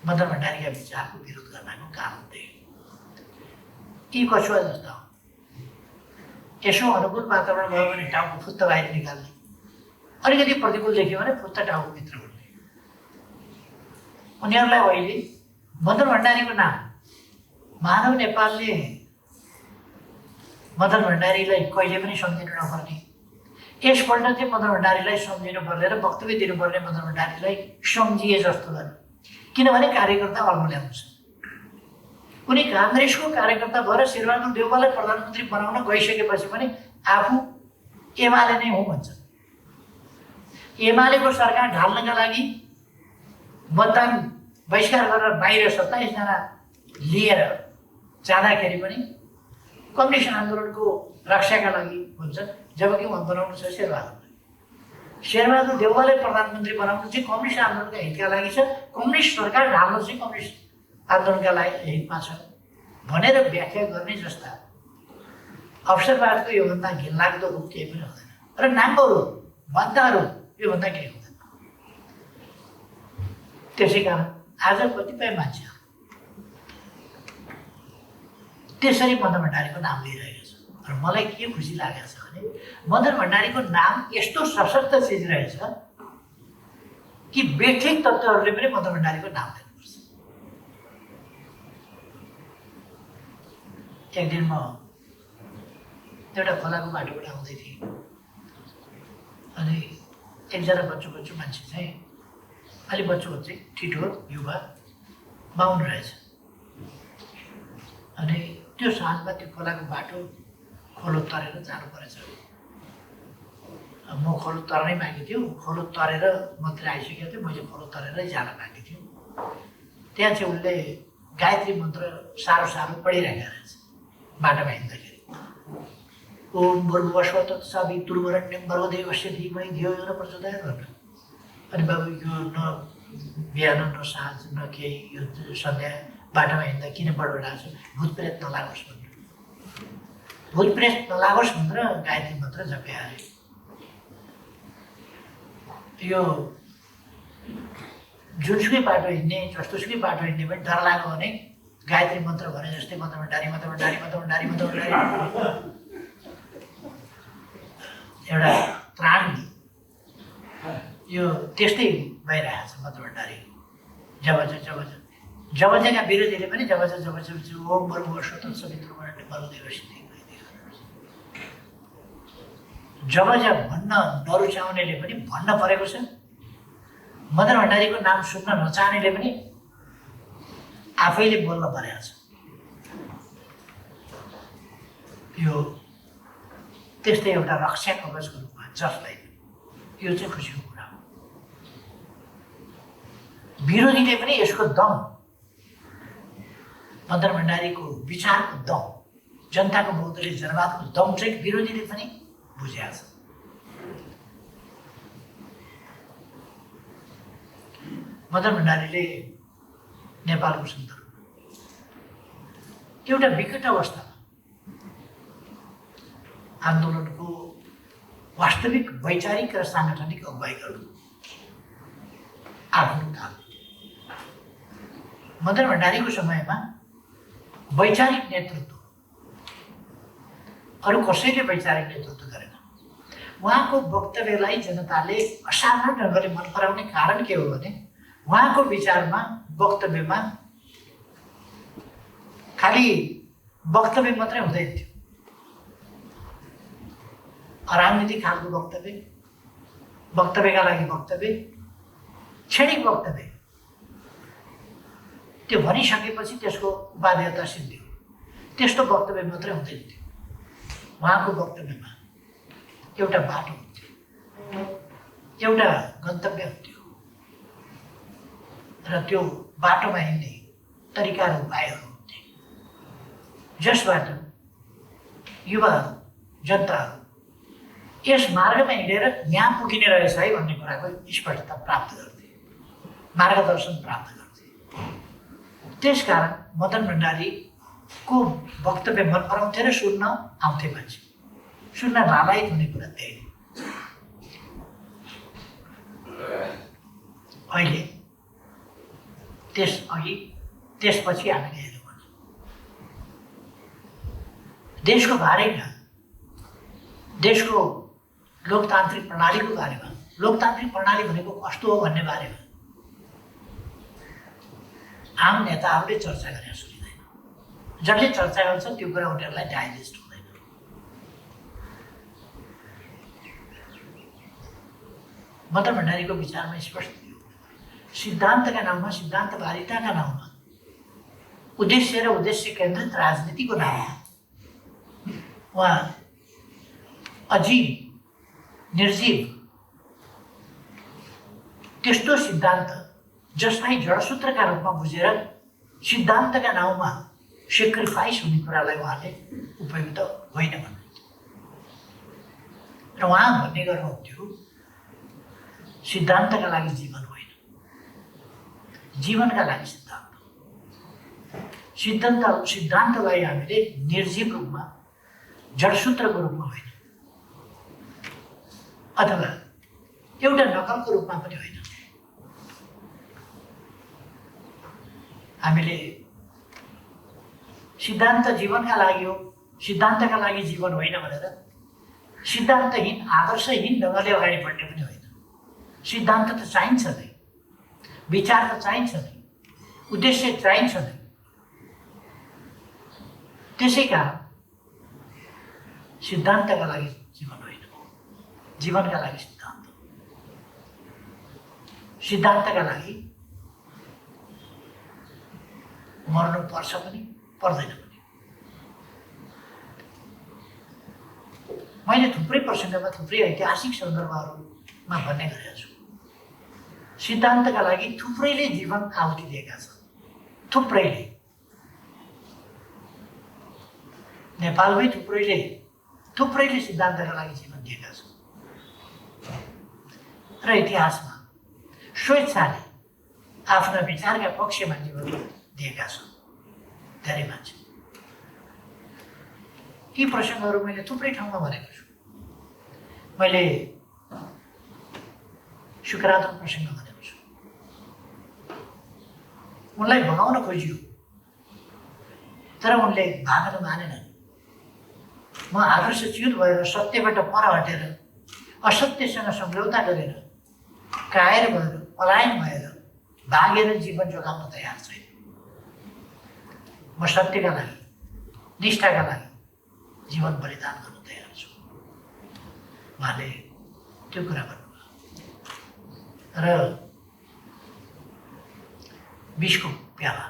मदन भण्डारीका विचारको विरोध गर्नको कारण थिए। यी कछुवा जस्ता हो। यसो अनुकूल वातावरण भयो भने टाउको फुत्त बाहिर निकाल्ने, अलिकति प्रतिकूल देख्यो भने फुत्त टाउकोभित्र उठ्ने। उनीहरूलाई अहिले मदन भण्डारीको नाम, मानव नेपालले मदन भण्डारीलाई कहिले पनि सम्झिनु नपर्ने, यसपल्ट चाहिँ मदन भण्डारीलाई सम्झिनु पर्ने र वक्तव्य दिनुपर्ने मदन भण्डारीलाई सम्झिए जस्तो गर्ने। किनभने कार्यकर्ता अल्मल्याउँछ। कुनै काङ्ग्रेसको कार्यकर्ता भएर शेरबहादुर देउवालाई प्रधानमन्त्री बनाउन गइसकेपछि पनि आफू एमाले नै हो भन्छ। एमालेको सरकार ढाल्नका लागि मतदान बहिष्कार गरेर बाहिर 27 जना लिएर जाँदाखेरि पनि कम्युनिस्ट आन्दोलनको रक्षाका लागि हुन्छ, जबकि उहाँ बनाउनु छ शेरबहादुरलाई। शेरबहादुर देउवालाई प्रधानमन्त्री बनाउनु चाहिँ कम्युनिस्ट आन्दोलनका हितका लागि छ, कम्युनिस्ट सरकार ढाल्नु चाहिँ कम्युनिस्ट आन्दोलनका लागि हितमा छ भनेर व्याख्या गर्ने जस्ता अवसरवादको योभन्दा घिनलाग्दो रूप केही पनि हुँदैन र नाङ्गो रूप भन्दा रूप योभन्दा केही हुँदैन। त्यसै कारण आज कतिपय मान्छेहरू त्यसरी मदन भण्डारीको नाम लिइरहेको छ। र मलाई के खुसी लागेको छ भने मदन भण्डारीको नाम यस्तो सशक्त चिज रहेछ कि बेठिक तत्त्वहरूले पनि मदन भण्डारीको नाम लिनुपर्छ। एक दिन म एउटा खोलाको बाटोबाट आउँदै थिएँ, अनि एकजना बच्चो मान्छे चाहिँ अलि बच्चो चाहिँ ठिठो युवा बाहुन रहेछ। अनि त्यो साँझमा त्यो खोलाको बाटो खोलो तरेर जानु परेछ। म खोलो तर्नै बाँकी थियो, खोलो तरेर मात्रै आइसकेको थियो, मैले खोलो तरेरै जान बाँकी थियो। त्यहाँ चाहिँ उसले गायत्री मन्त्र साह्रो साह्रो पढिरहेका रहेछ बाटोमा हिँड्दाखेरि। ओम भूर्भुवस्वः तत्सवितुर्वरेण्यं भर्गदेवस्य धीमहि धियो यो न प्रचोदयात् भनेर। अनि बाबु यो न बिहान न साँझ न केही, यो सन्ध्या बाटोमा हिँड्दा किन बडबडाएको छ, भूतप्रेत नलागोस् भनेर, भूतप्रेत नलागोस् भनेर गायत्री मन्त्र जपे अरे। यो जुनसुकै बाटो हिँड्ने, जस्तोसुकै बाटो हिँड्ने पनि डर लाग्यो भने गायत्री मन्त्र भने जस्तै मदन भण्डारी मदन भण्डारी मदन भण्डारी मदन भण्डारी एउटा त्राण यो त्यस्तै भइरहेको छ मदन भण्डारी। जब जगा विरोधीले पनि जब ओम भूर्भुवस्वः तत्सवितुर्वरेण्यं भर्गदेवस्य धीमहि धियो न प्रचोदयात्। जब भन्न नरुचाउनेले पनि भन्न परेको छ। मदन भण्डारीको नाम सुन्न नचाहनेले पनि आफैले बोल्न परेको छ। यो त्यस्तै एउटा रक्षा कवचको रूपमा जसलाई यो चाहिँ खुसीको कुरा हो। विरोधीले पनि यसको दम, मदन भण्डारीको विचारको दम, जनताको बहुदलीय जनवादको दम चाहिँ विरोधीले पनि बुझेको छ। मदन भण्डारीले नेपालको सन्दर्भमा एउटा विकट अवस्थामा आन्दोलनको वास्तविक वैचारिक र साङ्गठनिक अगुवाई गर्नु आफ्नो काम। मदन भण्डारीको समयमा वैचारिक नेतृत्व अरू कसैले वैचारिक नेतृत्व गरेन। उहाँको वक्तव्यलाई जनताले असाधारण ढङ्गले मन पराउने कारण के हो भने उहाँको विचारमा, वक्तव्यमा खालि वक्तव्य मात्रै हुँदैन थियो, अराजनीतिक खालको वक्तव्य, वक्तव्यका लागि वक्तव्य, क्षणिक वक्तव्य, त्यो भनिसकेपछि त्यसको उपादेयता सिद्धियो। त्यस्तो वक्तव्य मात्रै हुँदैन थियो। उहाँको वक्तव्यमा एउटा बाटो हुन्थ्यो, एउटा गन्तव्य हुन्थ्यो र त्यो बाटोमा हिँड्ने तरिका र उपायहरू हुन्थे, जसबाट युवाहरू, जनताहरू यस मार्गमा हिँडेर यहाँ पुगिने रहेछ है भन्ने कुराको स्पष्टता प्राप्त गर्थे, मार्गदर्शन प्राप्त गर्थे। त्यसकारण मदन भण्डारीको वक्तव्य मन पराउँथे र सुन्न आउँथे मान्छे, सुन्न लालायित हुने कुरा त्यही हो। अहिले त्यसपछि हामीले हेर्यौँ भने देशको बारेमा, देशको लोकतान्त्रिक प्रणालीको बारेमा, लोकतान्त्रिक प्रणाली भनेको कस्तो हो भन्ने बारेमा आम नेताहरूले चर्चा गरेर सुनिँदैन। जसले चर्चा गर्छ त्यो कुरा उनीहरूलाई डाइजेस्ट हुँदैन। मदन भण्डारीको विचारमा स्पष्ट थियो, सिद्धान्तका नाउँमा, सिद्धान्तवादिताका नाउँमा, उद्देश्य र उद्देश्य केन्द्रित राजनीतिको नाउँमा उहाँ अजीब, निर्जीव त्यस्तो सिद्धान्त जसलाई जडसूत्रका रूपमा बुझेर सिद्धान्तका नाउँमा सेक्रिफाइस हुने कुरालाई उहाँले उपयुक्त होइन भन्नुहुन्थ्यो। र उहाँ भन्ने गर्नुहुन्थ्यो, सिद्धान्तका लागि जीवन होइन, जीवनका लागि सिद्धान्त। सिद्धान्तलाई हामीले निर्जीव रूपमा, जडसूत्रको रूपमा होइन, अथवा एउटा नकलको रूपमा पनि होइन। हामीले सिद्धान्त जीवनका लागि हो, सिद्धान्तका लागि जीवन होइन भनेर सिद्धान्तहीन, आदर्शहीन ढङ्गले अगाडि बढ्ने पनि होइन। सिद्धान्त त चाहिन्छ नै, विचार त चाहिन्छ नै, उद्देश्य चाहिन्छ नै। त्यसै कारण सिद्धान्तका लागि जीवन होइन, जीवनका लागि सिद्धान्त। सिद्धान्तका लागि मर्नु पर्छ पनि पर्दैन पनि। मैले थुप्रै प्रसङ्गमा, थुप्रै ऐतिहासिक सन्दर्भहरूमा भन्ने गरेको छु, सिद्धान्तका लागि थुप्रैले जीवन आहुति दिएका छन्, थुप्रैले। नेपालमै थुप्रैले सिद्धान्तका लागि जीवन दिएका छन् र इतिहासमा स्वेच्छाले आफ्ना विचारका पक्षमा जीवन दिएका छन् धेरै मान्छे। यी प्रसङ्गहरू मैले थुप्रै ठाउँमा भनेको छु। मैले शुक्रादको प्रसङ्ग भनेको छु। उनलाई भगाउन खोजियो तर उनले भाग्न मानेनन्। म आदर्शच्युत भएर, सत्यबाट पर हटेर, असत्यसँग सम्झौता गरेर, कायर भएर, पलायन भएर, भागेर जीवन जोगाउन तयार छैन। म सत्यका लागि, निष्ठाका लागि जीवन बलिदान गर्न तयार छु। उहाँले त्यो कुरा गर्नुभयो र विषको प्याला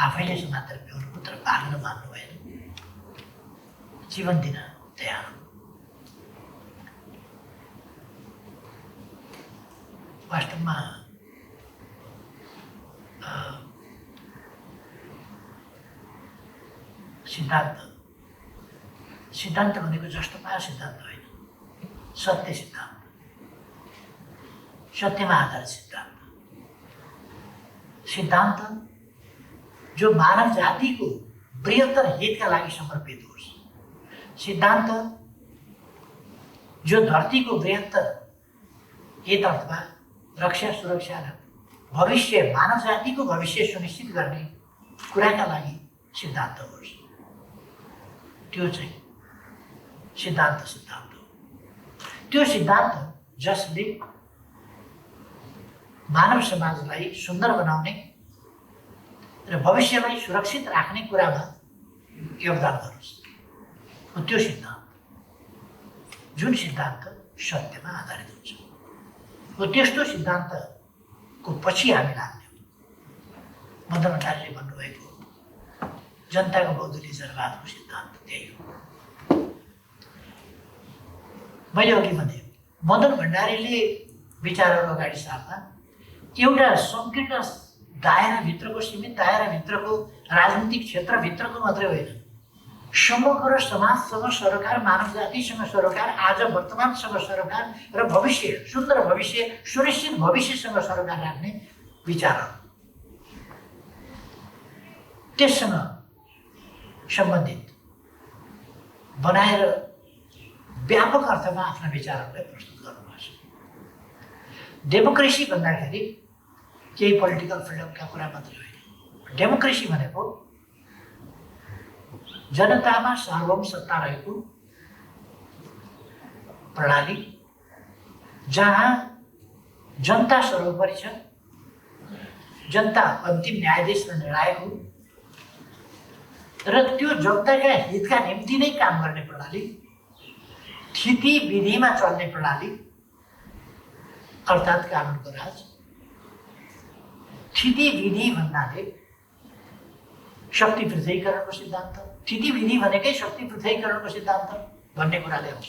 आफैले समातेर पिउनु तर भाग्न मान्नु भएन, जीवन दिन तयार। वास्तवमा सिद्धान्त भनेको जस्तो पायो सिद्धान्त होइन, सत्य सिद्धान्त, सत्यमा आधारित सिद्धान्त। सिद्धान्त जो मानव जातिको बृहत्तर हितका लागि समर्पित होस्, सिद्धान्त जो धरतीको बृहत्तर हित अथवा रक्षा, सुरक्षा र भविष्य, मानव जातिको भविष्य सुनिश्चित गर्ने कुराका लागि सिद्धान्त होस्, त्यो चाहिँ सिद्धान्त हो। त्यो सिद्धान्त जसले मानव समाजलाई सुन्दर बनाउने र भविष्यलाई सुरक्षित राख्ने कुरामा योगदान गरोस्, त्यो सिद्धान्त, जुन सिद्धान्त सत्यमा आधारित हुन्छ। हो त्यस्तो सिद्धान्तको पछि हामी लाग्ने हो। मदन भण्डारीले भन्नुभएको जनताको बहुदलीय जनवादको सिद्धान्त त्यही हो। मैले अघि भने मदन भण्डारीले विचारहरू अगाडि सार्दा एउटा सङ्कीर्ण दायराभित्रको सीमित दायराभित्रको राजनीतिक क्षेत्रभित्रको मात्रै होइन, समग्र समाजसँग सरोकार, मानव जातिसँग सरोकार, आज वर्तमानसँग सरोकार र भविष्य, सुन्दर भविष्य, सुनिश्चित भविष्यसँग सरोकार राख्ने विचारहरू, त्यससँग सम्बन्धित बनाएर व्यापक अर्थमा आफ्ना विचारहरूलाई प्रस्तुत गर्नुभएको छ। डेमोक्रेसी भन्दाखेरि केही पोलिटिकल फ्रिडमका कुरा मात्रै होइन। डेमोक्रेसी भनेको जनतामा सार्वभौम सत्ता रहेको प्रणाली, जहाँ जनता सर्वोपरि छ, जनता अन्तिम न्यायाधीश र निर्णायक हो र त्यो जनताका हितका निम्ति नै काम गर्ने प्रणाली, स्थिति विधिमा चल्ने प्रणाली अर्थात् कानुनको राज। स्थिति विधि भन्नाले शक्ति पृथकीकरणको सिद्धान्त, स्थिति विधि भनेकै शक्ति पृथकीकरणको सिद्धान्त भन्ने कुराले आउँछ।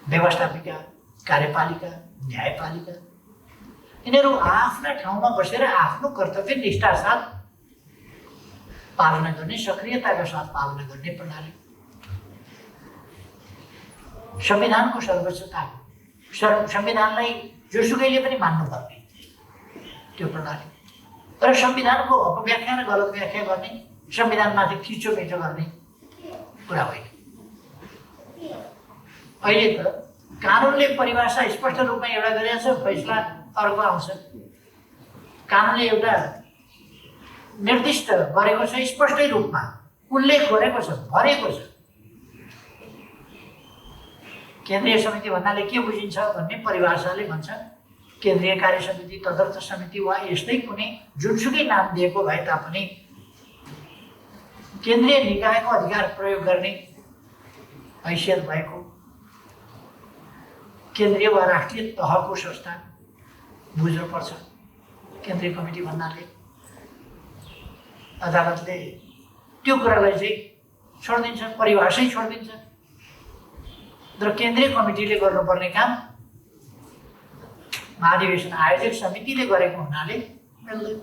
व्यवस्थापिका, कार्यपालिका, न्यायपालिका यिनीहरू आफ्ना ठाउँमा बसेर आफ्नो कर्तव्य निष्ठा साथ पालना गर्ने, सक्रियताका साथ पालना गर्ने प्रणाली। संविधानको सर्वोच्चता, संविधानलाई जोसुकैले पनि मान्नुपर्ने त्यो प्रणाली र संविधानको अपव्याख्या र गलत व्याख्या गर्ने, संविधानमाथि थिचोमिचो गर्ने कुरा होइन। अहिले त कानुनले परिभाषा स्पष्ट रूपमा एउटा गरेको छ, फैसला अर्को आउँछ। कानुनले एउटा निर्दिष्ट गरेको छ, स्पष्टै रूपमा उल्लेख गरेको छ, भरेको छ। केन्द्रीय समिति भन्नाले के बुझिन्छ भन्ने परिभाषाले भन्छ केन्द्रीय कार्य समिति, तदर्थ समिति वा यस्तै कुनै जुनसुकै नाम दिएको भए तापनि केन्द्रीय निकायको अधिकार प्रयोग गर्ने हैसियत भएको केन्द्रीय वा राष्ट्रिय तहको संस्था बुझ्नुपर्छ। केन्द्रीय कमिटी भन्नाले अदालतले त्यो कुरालाई चाहिँ छोडिदिन्छ, परिभाषै छोडिदिन्छ र केन्द्रीय कमिटीले गर्नुपर्ने काम महाधिवेशन आयोजक समितिले गरेको हुनाले मिल्दैन।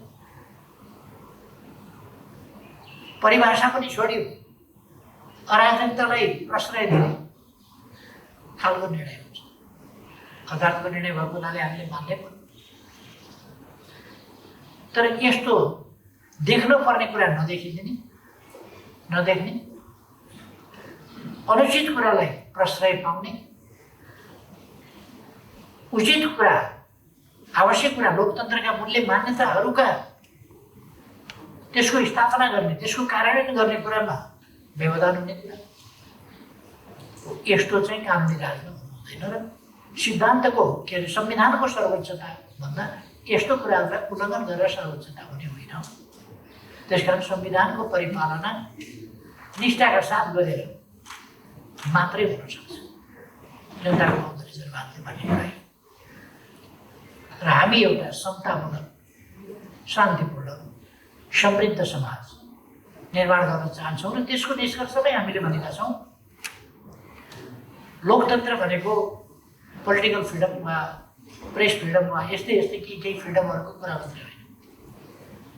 परिभाषा पनि छोड्यो, अराजकतालाई प्रश्रय दिने खालको निर्णय हुन्छ। अदालतको निर्णय भएको हुनाले हामीले मान्नै पर्यो। तर यस्तो देख्न पर्ने कुरा नदेख्ने, अनुचित कुरालाई प्रश्रय पाउने, उचित कुरा, आवश्यक कुरा, लोकतन्त्रका मूल्य मान्यताहरूका त्यसको स्थापना गर्ने, त्यसको कार्यान्वयन गर्ने कुरामा व्यवधान हुने कुरा, यस्तो चाहिँ कानुनी राजमा हुँदैन। र सिद्धान्तको के अरे संविधानको सर्वोच्चता भन्दा यस्तो कुराहरूलाई उल्लङ्घन गरेर सर्वोच्चता हुने होइन। त्यसकारण संविधानको परिपालना निष्ठाका साथ गरेर मात्रै हुन सक्छ जनताको बहुदलीय जनवादले भन्ने कुरा। र हामी एउटा समतापूर्ण, शान्तिपूर्ण, समृद्ध समाज निर्माण गर्न चाहन्छौँ र त्यसको निष्कर्षमै हामीले भनेका छौँ लोकतन्त्र भनेको पोलिटिकल फ्रिडम वा प्रेस फ्रिडम वा यस्तै केही फ्रिडमहरूको कुरा मात्रै होइन।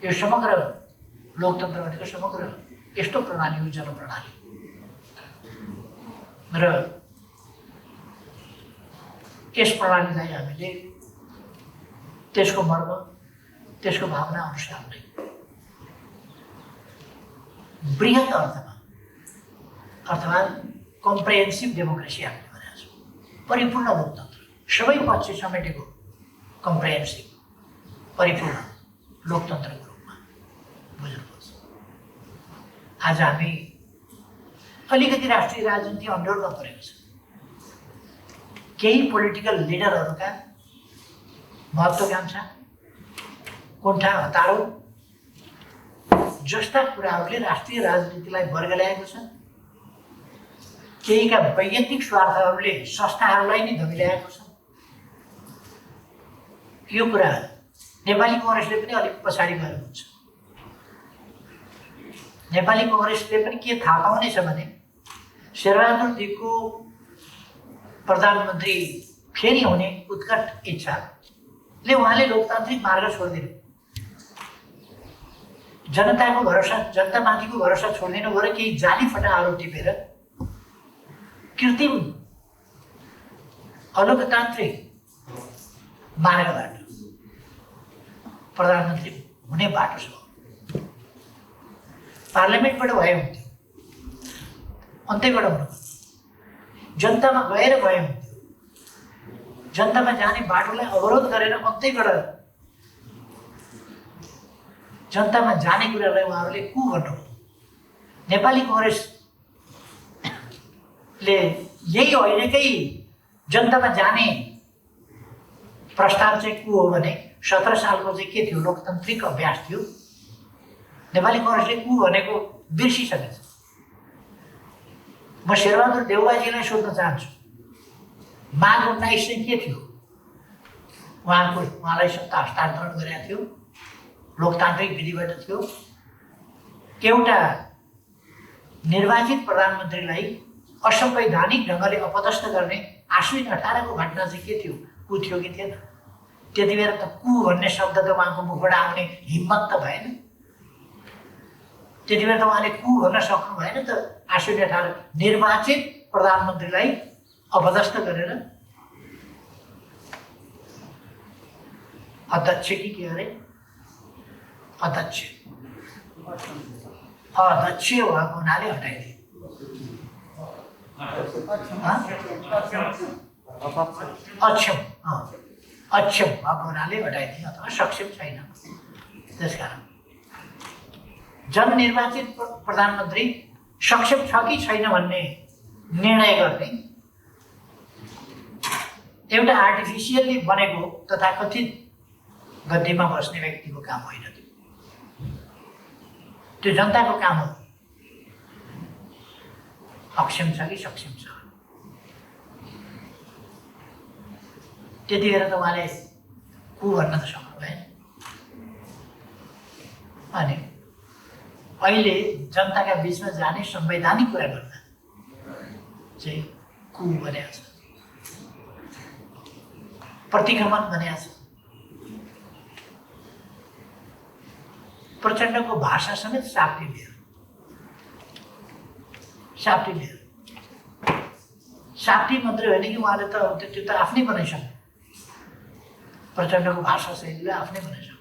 यो समग्र लोकतन्त्र भनेको समग्र यस्तो प्रणाली हो, जनप्रणाली, र यस प्रणालीलाई हामीले त्यसको मर्म, त्यसको भावना अनुसार नै बृहत अर्थमा अथवा कम्प्रिहेन्सिभ डेमोक्रेसी हामीले भनेका छौँ। परिपूर्ण लोकतन्त्र, सबै पक्ष समेटेको कम्प्रिहेन्सिभ परिपूर्ण लोकतन्त्रको रूपमा बुझ्नुपर्छ। आज हामी अलिकति राष्ट्रिय राजनीति अन्डरमा परेको छ। केही पोलिटिकल लिडरहरूका महत्त्वाकांक्षा, कुण्ठा, हतारो जस्ता कुराहरूले राष्ट्रिय राजनीतिलाई वर्ग ल्याएको छ केहीका वैयक्तिक स्वार्थहरूले संस्थाहरूलाई नै धमिल्याएको छ। यो कुरा नेपाली कांग्रेसले पनि अलिक पछाडि गएर हुन्छ। नेपाली कांग्रेसले पनि के थाहा पाउनेछ भने शेरबहादुर देवको प्रधानमन्त्री फेरि हुने उत्कट इच्छाले उहाँले लोकतान्त्रिक मार्ग छोडिदिनु, जनताको भरोसा, जनतामाथिको भरोसा छोडिदिनु गएर केही जाली फटाहरू टिपेर कृत्रिम अलोकतान्त्रिक मार्गबाट प्रधानमन्त्री हुने बाटो छ। पार्लियामेन्टबाट भए हुन्थ्यो, अन्तैबाट हुनु, जनतामा गएर भए हुन्थ्यो, जनतामा जाने बाटोलाई अवरोध गरेर अन्तैबाट जनतामा जाने कुरालाई उहाँहरूले कु गर्नु। नेपाली कांग्रेसले यही अहिलेकै जनतामा जाने प्रस्ताव चाहिँ को हो भने 17 सालको चाहिँ के थियो, लोकतान्त्रिक अभ्यास थियो। नेपाली कांग्रेसले कु भनेको बिर्सिसकेछ। म शेरबहादुर देउवाजीलाई सोध्न चाहन्छु, माघ 19 चाहिँ के थियो? उहाँलाई सत्ता हस्तान्तरण गरेको थियो, लोकतान्त्रिक विधिबाट थियो। एउटा निर्वाचित प्रधानमन्त्रीलाई असंवैधानिक ढङ्गले अपदस्थ गर्ने आश्विन 18 को घटना चाहिँ के थियो, कु थियो कि थिएन? त्यति बेला त कु भन्ने शब्द त उहाँको मुखबाट आउने हिम्मत त भएन। त्यति बेला त उहाँले कु भन्न सक्नु भएन त। आश्विन 18 निर्वाचित प्रधानमन्त्रीलाई अपदस्थ गरेर अध्यक्ष कि के अरे अध्यक्ष भएको हुनाले हटाइदिए। अक्षम भएको हुनाले हटाइदिए अथवा सक्षम छैन। त्यसकारण जननिर्वाचित प्रधानमन्त्री सक्षम छ कि छैन भन्ने निर्णय गर्ने एउटा आर्टिफिसियली बनेको तथाकथित गद्दीमा बस्ने व्यक्तिको काम होइन। त्यो जनताको काम हो, अक्षम छ कि सक्षम छ। त्यति बेला त उहाँले कु भन्न त सक्नु भएन। अनि अहिले जनताका बिचमा जाने संवैधानिक कुरा गर्दा चाहिँ कु भनेको छ, प्रतिक्रमण भनेको छ। प्रचण्डको भाषा समेत साप्ती लिएर साप्ती मात्रै होइन कि उहाँले त त्यो त आफ्नै बनाइसक्नु, प्रचण्डको भाषा शैलीलाई आफ्नै बनाइसक्नु।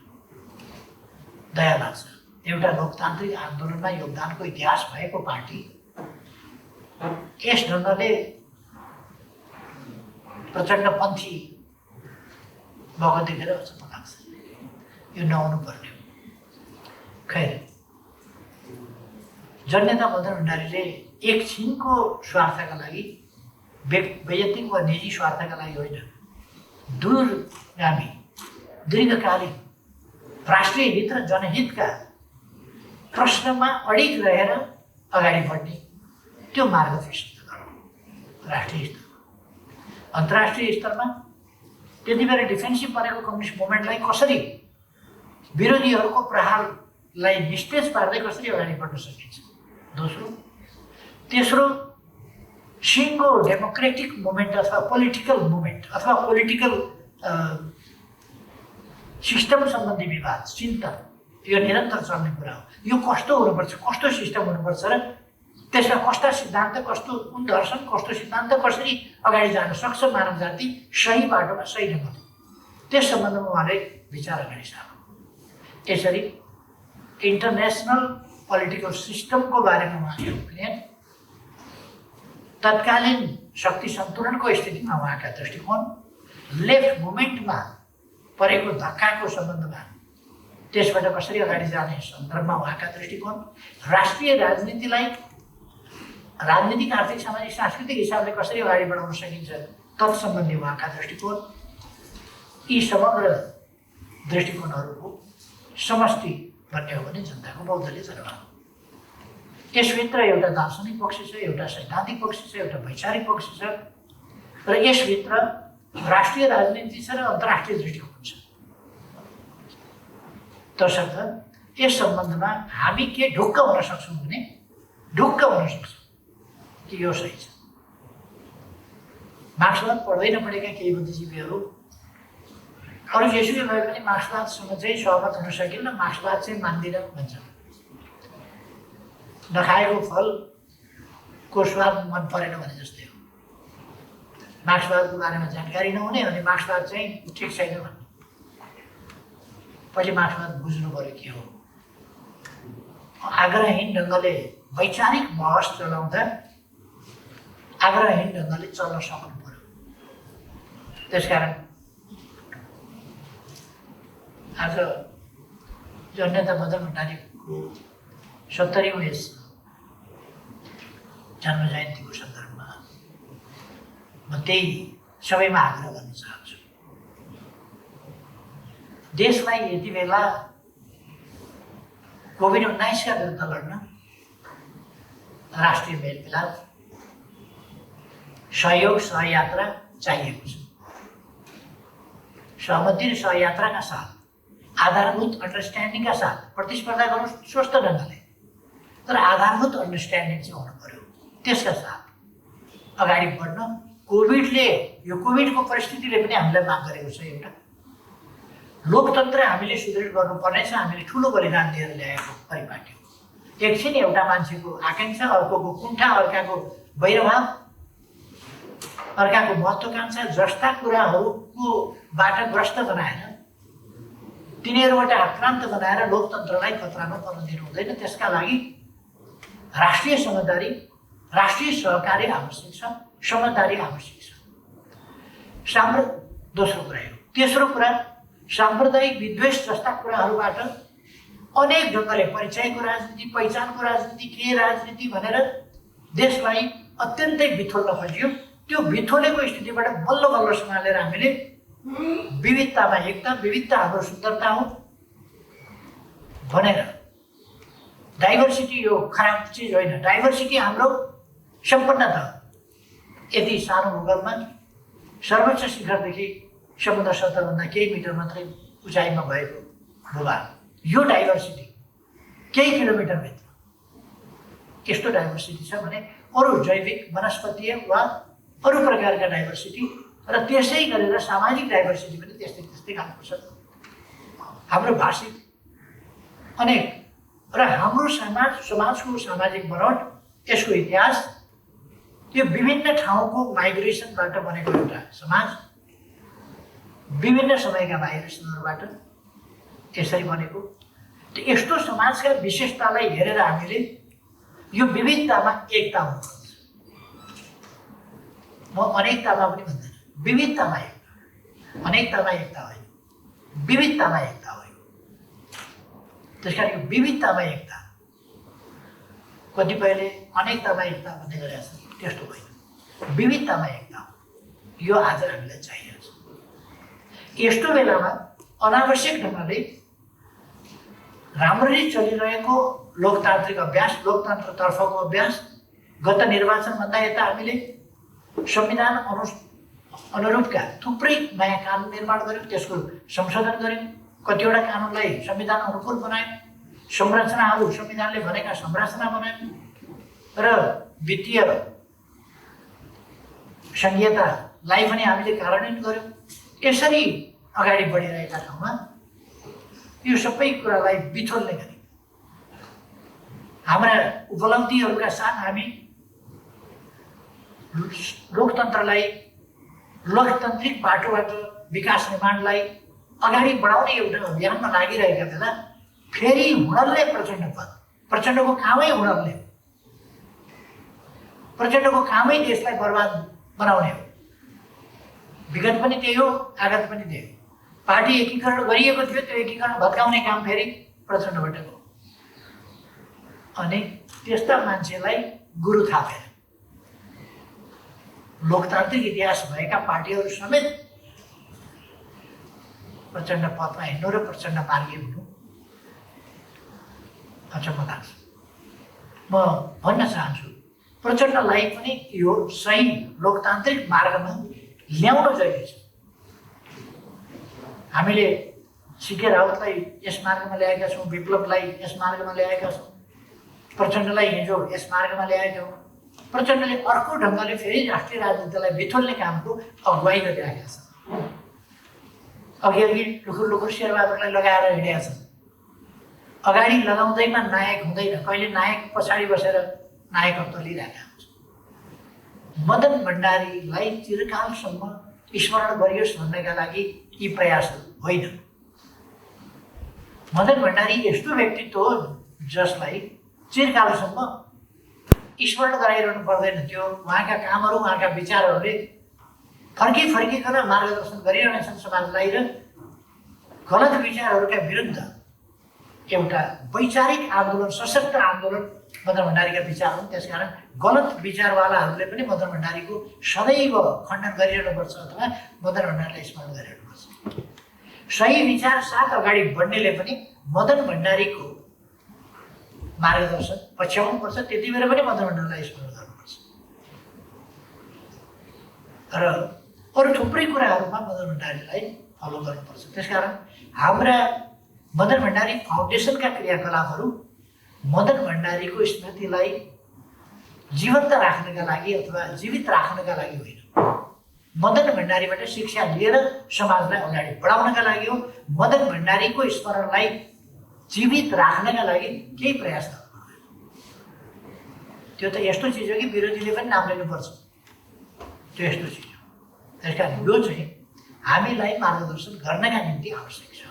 दया लाग्छ, एउटा लोकतान्त्रिक आन्दोलनमा योगदानको इतिहास भएको पार्टी यस ढङ्गले प्रचण्डपन्थी भएको देखेर अचम्म लाग्छ। यो नहुनु पर्ने हो। खैर, जननेता मदन भण्डारीले एकछिनको स्वार्थका लागि, वैयक्तिक वा निजी स्वार्थका लागि होइन, दूरगामी दीर्घकालीन राष्ट्रिय हित र जनहितका प्रश्नमा अडिग रहेर अगाडि बढ्ने त्यो मार्ग प्रशस्त गर्नु। राष्ट्रिय स्तरमा, अन्तर्राष्ट्रिय स्तरमा त्यति बेला डिफेन्सिभ बनेको कम्युनिस्ट मुभमेन्टलाई कसरी, विरोधीहरूको प्रहारलाई निस्तेज पार्दै कसरी अगाडि बढ्न सकिन्छ। तेस्रो सिङ्गो डेमोक्रेटिक मुभमेन्ट अथवा पोलिटिकल मुभमेन्ट अथवा पोलिटिकल सिस्टम सम्बन्धी विवाद चिन्तन यो निरन्तर चल्ने कुरा हो। यो कस्तो हुनुपर्छ, कस्तो सिस्टम हुनुपर्छ र त्यसमा कस्ता सिद्धान्त, कस्तो कुन दर्शन, कस्तो सिद्धान्त कसरी अगाडि जान सक्छ मानव जाति सही बाटोमा सही ढङ्गले, त्यस सम्बन्धमा उहाँले विचार अगाडि सार्नु। यसरी इन्टरनेसनल पोलिटिकल सिस्टमको बारेमा उहाँले ओपिनियन, तत्कालीन शक्ति सन्तुलनको स्थितिमा उहाँका दृष्टिकोण, लेफ्ट मुभमेन्टमा परेको धक्काको सम्बन्धमा त्यसबाट कसरी अगाडि जाने सन्दर्भमा उहाँका दृष्टिकोण, राष्ट्रिय राजनीतिलाई राजनीतिक, आर्थिक, सामाजिक, सांस्कृतिक हिसाबले कसरी अगाडि बढाउन सकिन्छ तत्सम्बन्धी उहाँका दृष्टिकोण, यी समग्र दृष्टिकोणहरूको समष्टि भन्ने हो भने जनताको बहुदलीय जनता हो। यसभित्र एउटा दार्शनिक पक्ष छ, एउटा सैद्धान्तिक पक्ष छ, एउटा वैचारिक पक्ष छ र यसभित्र राष्ट्रिय राजनीति छ र अन्तर्राष्ट्रिय दृष्टिकोण छ। तसर्थ यस सम्बन्धमा हामी के ढुक्क हुन सक्छौँ भने ढुक्क हुन सक्छौँ कि यो सही छ। मार्क्सवाद पढ्दै नपढेका केही बुद्धिजीवीहरू अरू जेसुकै भए पनि मार्क्सवादसँग चाहिँ सहमत हुन सकिन्न, मार्क्सवाद चाहिँ मान्दिनँ भन्छन्। नखाएको फलको स्वाद मन परेन भने जस्तै हो। मार्क्सवादको बारेमा जानकारी नहुने अनि मार्क्सवाद चाहिँ ठिक छैन भन्ने। पहिले मार्क्सवाद बुझ्नु पऱ्यो के हो। आग्रहहीन ढङ्गले वैचारिक बहस चलाउँदा आग्रहहीन ढङ्गले चल्न सक्नु पऱ्यो। त्यसकारण आज जननेता मदन भण्डारीको 70औं यस जन्म जयन्तीको सन्दर्भमा म त्यही सबैमा आग्रह गर्न चाहन्छु। देशलाई यति बेला कोभिड-19 का विरुद्ध लड्न राष्ट्रिय मेलमिलाप, सहयोग, सहयात्रा चाहिएको छ। सहमति र सहयात्राका साथ, आधारभूत अन्डरस्ट्यान्डिङका साथ प्रतिस्पर्धा गर्नु स्वस्थ ढङ्गले, तर आधारभूत अन्डरस्ट्यान्डिङ चाहिँ हुनु पर्यो। त्यसका साथ अगाडि बढ्न यो कोभिडको परिस्थितिले पनि हामीलाई माग गरेको छ। एउटा लोकतन्त्र हामीले सुदृढ गर्नुपर्नेछ। हामीले ठुलो बलिदान दिएर ल्याएको परिपाटी हो। एकछिन एउटा मान्छेको आकाङ्क्षा, अर्कोको कुण्ठा, अर्काको वैरभाव, अर्काको महत्त्वाकांक्षा जस्ता कुराहरूकोबाट ग्रस्त बनाएर, तिनीहरूबाट आक्रान्त बनाएर लोकतन्त्रलाई खतरामा पर्न दिनु हुँदैन। त्यसका लागि राष्ट्रिय समझदारी, राष्ट्रिय सहकारी आवश्यक छ, समझदारी आवश्यक छ। दोस्रो कुरा हो। तेस्रो कुरा, साम्प्रदायिक विद्वेष जस्ता कुराहरूबाट अनेक ढङ्गले परिचयको राजनीति, पहिचानको राजनीति, के राजनीति भनेर देशलाई अत्यन्तै बिथोल्न खोजियो। त्यो बिथोलेको स्थितिबाट बल्ल बल्ल सम्हालेर हामीले विविधतामा एकता, विविधता हाम्रो सुन्दरता हो भनेर, डाइभर्सिटी यो खराब चिज होइन, डाइभर्सिटी हाम्रो सम्पन्नता। यति सानो भूगोलमा सर्वोच्च शिखरदेखि समुद्र सतहभन्दा केही मिटर मात्रै उचाइमा भएको भूभाग, यो डाइभर्सिटी केही किलोमिटरभित्र यस्तो डाइभर्सिटी छ भने अरू जैविक, वनस्पतीय वा अरू प्रकारका डाइभर्सिटी र त्यसै गरेर सामाजिक डाइभर्सिटी पनि त्यस्तै त्यस्तै खालको छ। हाम्रो भाषिक अनेक र हाम्रो समाजको सामाजिक बनोट, यसको इतिहास, यो विभिन्न ठाउँको माइग्रेसनबाट बनेको एउटा समाज, विभिन्न समयका माइग्रेसनहरूबाट यसरी बनेको। यस्तो समाजका विशेषतालाई हेरेर हामीले यो विविधतामा एकता हुनुपर्छ। म अनेकतामा पनि भन्दैन, विविधतामा एकता, अनेकतामा एकता होइन, विविधतामा एकता हो। त्यसकारण यो विविधतामा एकता, कतिपयले अनेकतामा एकता भन्ने गरेका छन्, त्यस्तो होइन, विविधतामा एकता हो। यो आज हामीलाई चाहिएको छ। यस्तो बेलामा अनावश्यक ढङ्गले राम्ररी चलिरहेको लोकतान्त्रिक अभ्यास, लोकतन्त्रतर्फको अभ्यास, गत निर्वाचनभन्दा यता हामीले संविधान अनुरूपका थुप्रै नयाँ कानुन निर्माण गर्यौँ, त्यसको संशोधन गर्यौँ, कतिवटा कानुनलाई संविधान अनुकूल बनायौँ, संरचनाहरू संविधानले भनेका संरचना बनायौँ र वित्तीय संहितालाई पनि हामीले कार्यान्वयन गर्यौँ। यसरी अगाडि बढिरहेका ठाउँमा यो सबै कुरालाई बिथोल्ने गरी हाम्रा उपलब्धिहरूका साथ हामी लोकतन्त्रलाई, लोकतान्त्रिक बाटोबाट विकास निर्माणलाई अगाडि बढाउने एउटा अभियानमा लागिरहेका बेला फेरि हुडल्ले प्रचण्डको कामै हुडल्ले, प्रचण्डको कामै देशलाई बर्बाद बनाउने हो। विगत पनि त्यही हो, आगत पनि त्यही हो। पार्टी एकीकरण गरिएको थियो, त्यो एकीकरण भत्काउने काम फेरि प्रचण्डबाट हो। अनि त्यस्ता मान्छेलाई गुरु थापेर लोकतान्त्रिक इतिहास भएका पार्टीहरू समेत प्रचण्ड पथमा हिँड्नु र प्रचण्ड मार्गी हुनु अचम्म लाग्छ। म भन्न चाहन्छु प्रचण्डलाई पनि यो सही लोकतान्त्रिक मार्गमा ल्याउन जरुरी छ। हामीले सीके राउतलाई यस मार्गमा ल्याएका छौँ, विप्लवलाई यस मार्गमा ल्याएका छौँ, प्रचण्डलाई हिजो यस मार्गमा ल्याएका हौँ। प्रचण्डले अर्को ढङ्गले फेरि राष्ट्रिय राजनीतिलाई बिथोल्ने कामको अगुवाई गरिरहेका छन्। अघि लुखुर शेरबहादुरलाई लगाएर हिँडेका छन्। अगाडि लगाउँदैमा नायक हुँदैन, कहिले नायक पछाडि बसेर नायकत्व लिइरहेका हुन्छ। मदन भण्डारीलाई चिरकालसम्म स्मरण गरियोस् भन्नका लागि यी प्रयासहरू होइन। मदन भण्डारी यस्तो व्यक्तित्व हो जसलाई चिरकालसम्म स्मरण गराइरहनु पर्दैन थियो। उहाँका कामहरू, उहाँका विचारहरूले फर्किकन मार्गदर्शन गरिरहनेछन् समाजलाई र गलत विचारहरूका विरुद्ध एउटा वैचारिक आन्दोलन, सशक्त आन्दोलन मदन भण्डारीका विचार हुन्। त्यसकारण गलत विचारवालाहरूले पनि मदन भण्डारीको सदैव खण्डन गरिरहनुपर्छ अथवा मदन भण्डारीलाई स्मरण गरिरहनुपर्छ। सही विचार साथ अगाडि बढ्नेले पनि मदन भण्डारीको मार्गदर्शन पछ्याउनुपर्छ। त्यति बेला पनि मदन भण्डारीलाई स्मरण गर्नुपर्छ। र अरू थुप्रै कुराहरूमा मदन भण्डारीलाई फलो गर्नुपर्छ। त्यसकारण हाम्रा मदन भण्डारी फाउन्डेसनका क्रियाकलापहरू मदन भण्डारीको स्मृतिलाई जीवन्त राख्नका लागि अथवा जीवित राख्नका लागि होइन, मदन भण्डारीबाट शिक्षा लिएर समाजलाई अगाडि बढाउनका लागि हो। मदन भण्डारीको स्मरणलाई जीवित राख्नका लागि केही प्रयास गर्नुपर्छ। त्यो त यस्तो चिज हो कि विरोधीले पनि नाम लिनुपर्छ, त्यो यस्तो चिज हो। त्यसकारण यो चाहिँ हामीलाई मार्गदर्शन गर्नका निम्ति आवश्यक छ,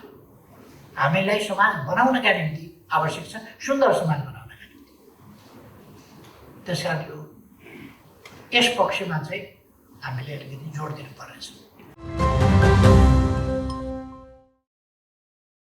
हामीलाई समाज बनाउनका निम्ति आवश्यक छ, सुन्दर समाज बनाउनका निम्ति। त्यसकारण यो यस पक्षमा चाहिँ हामीले अलिकति जोड दिनुपर्नेछ।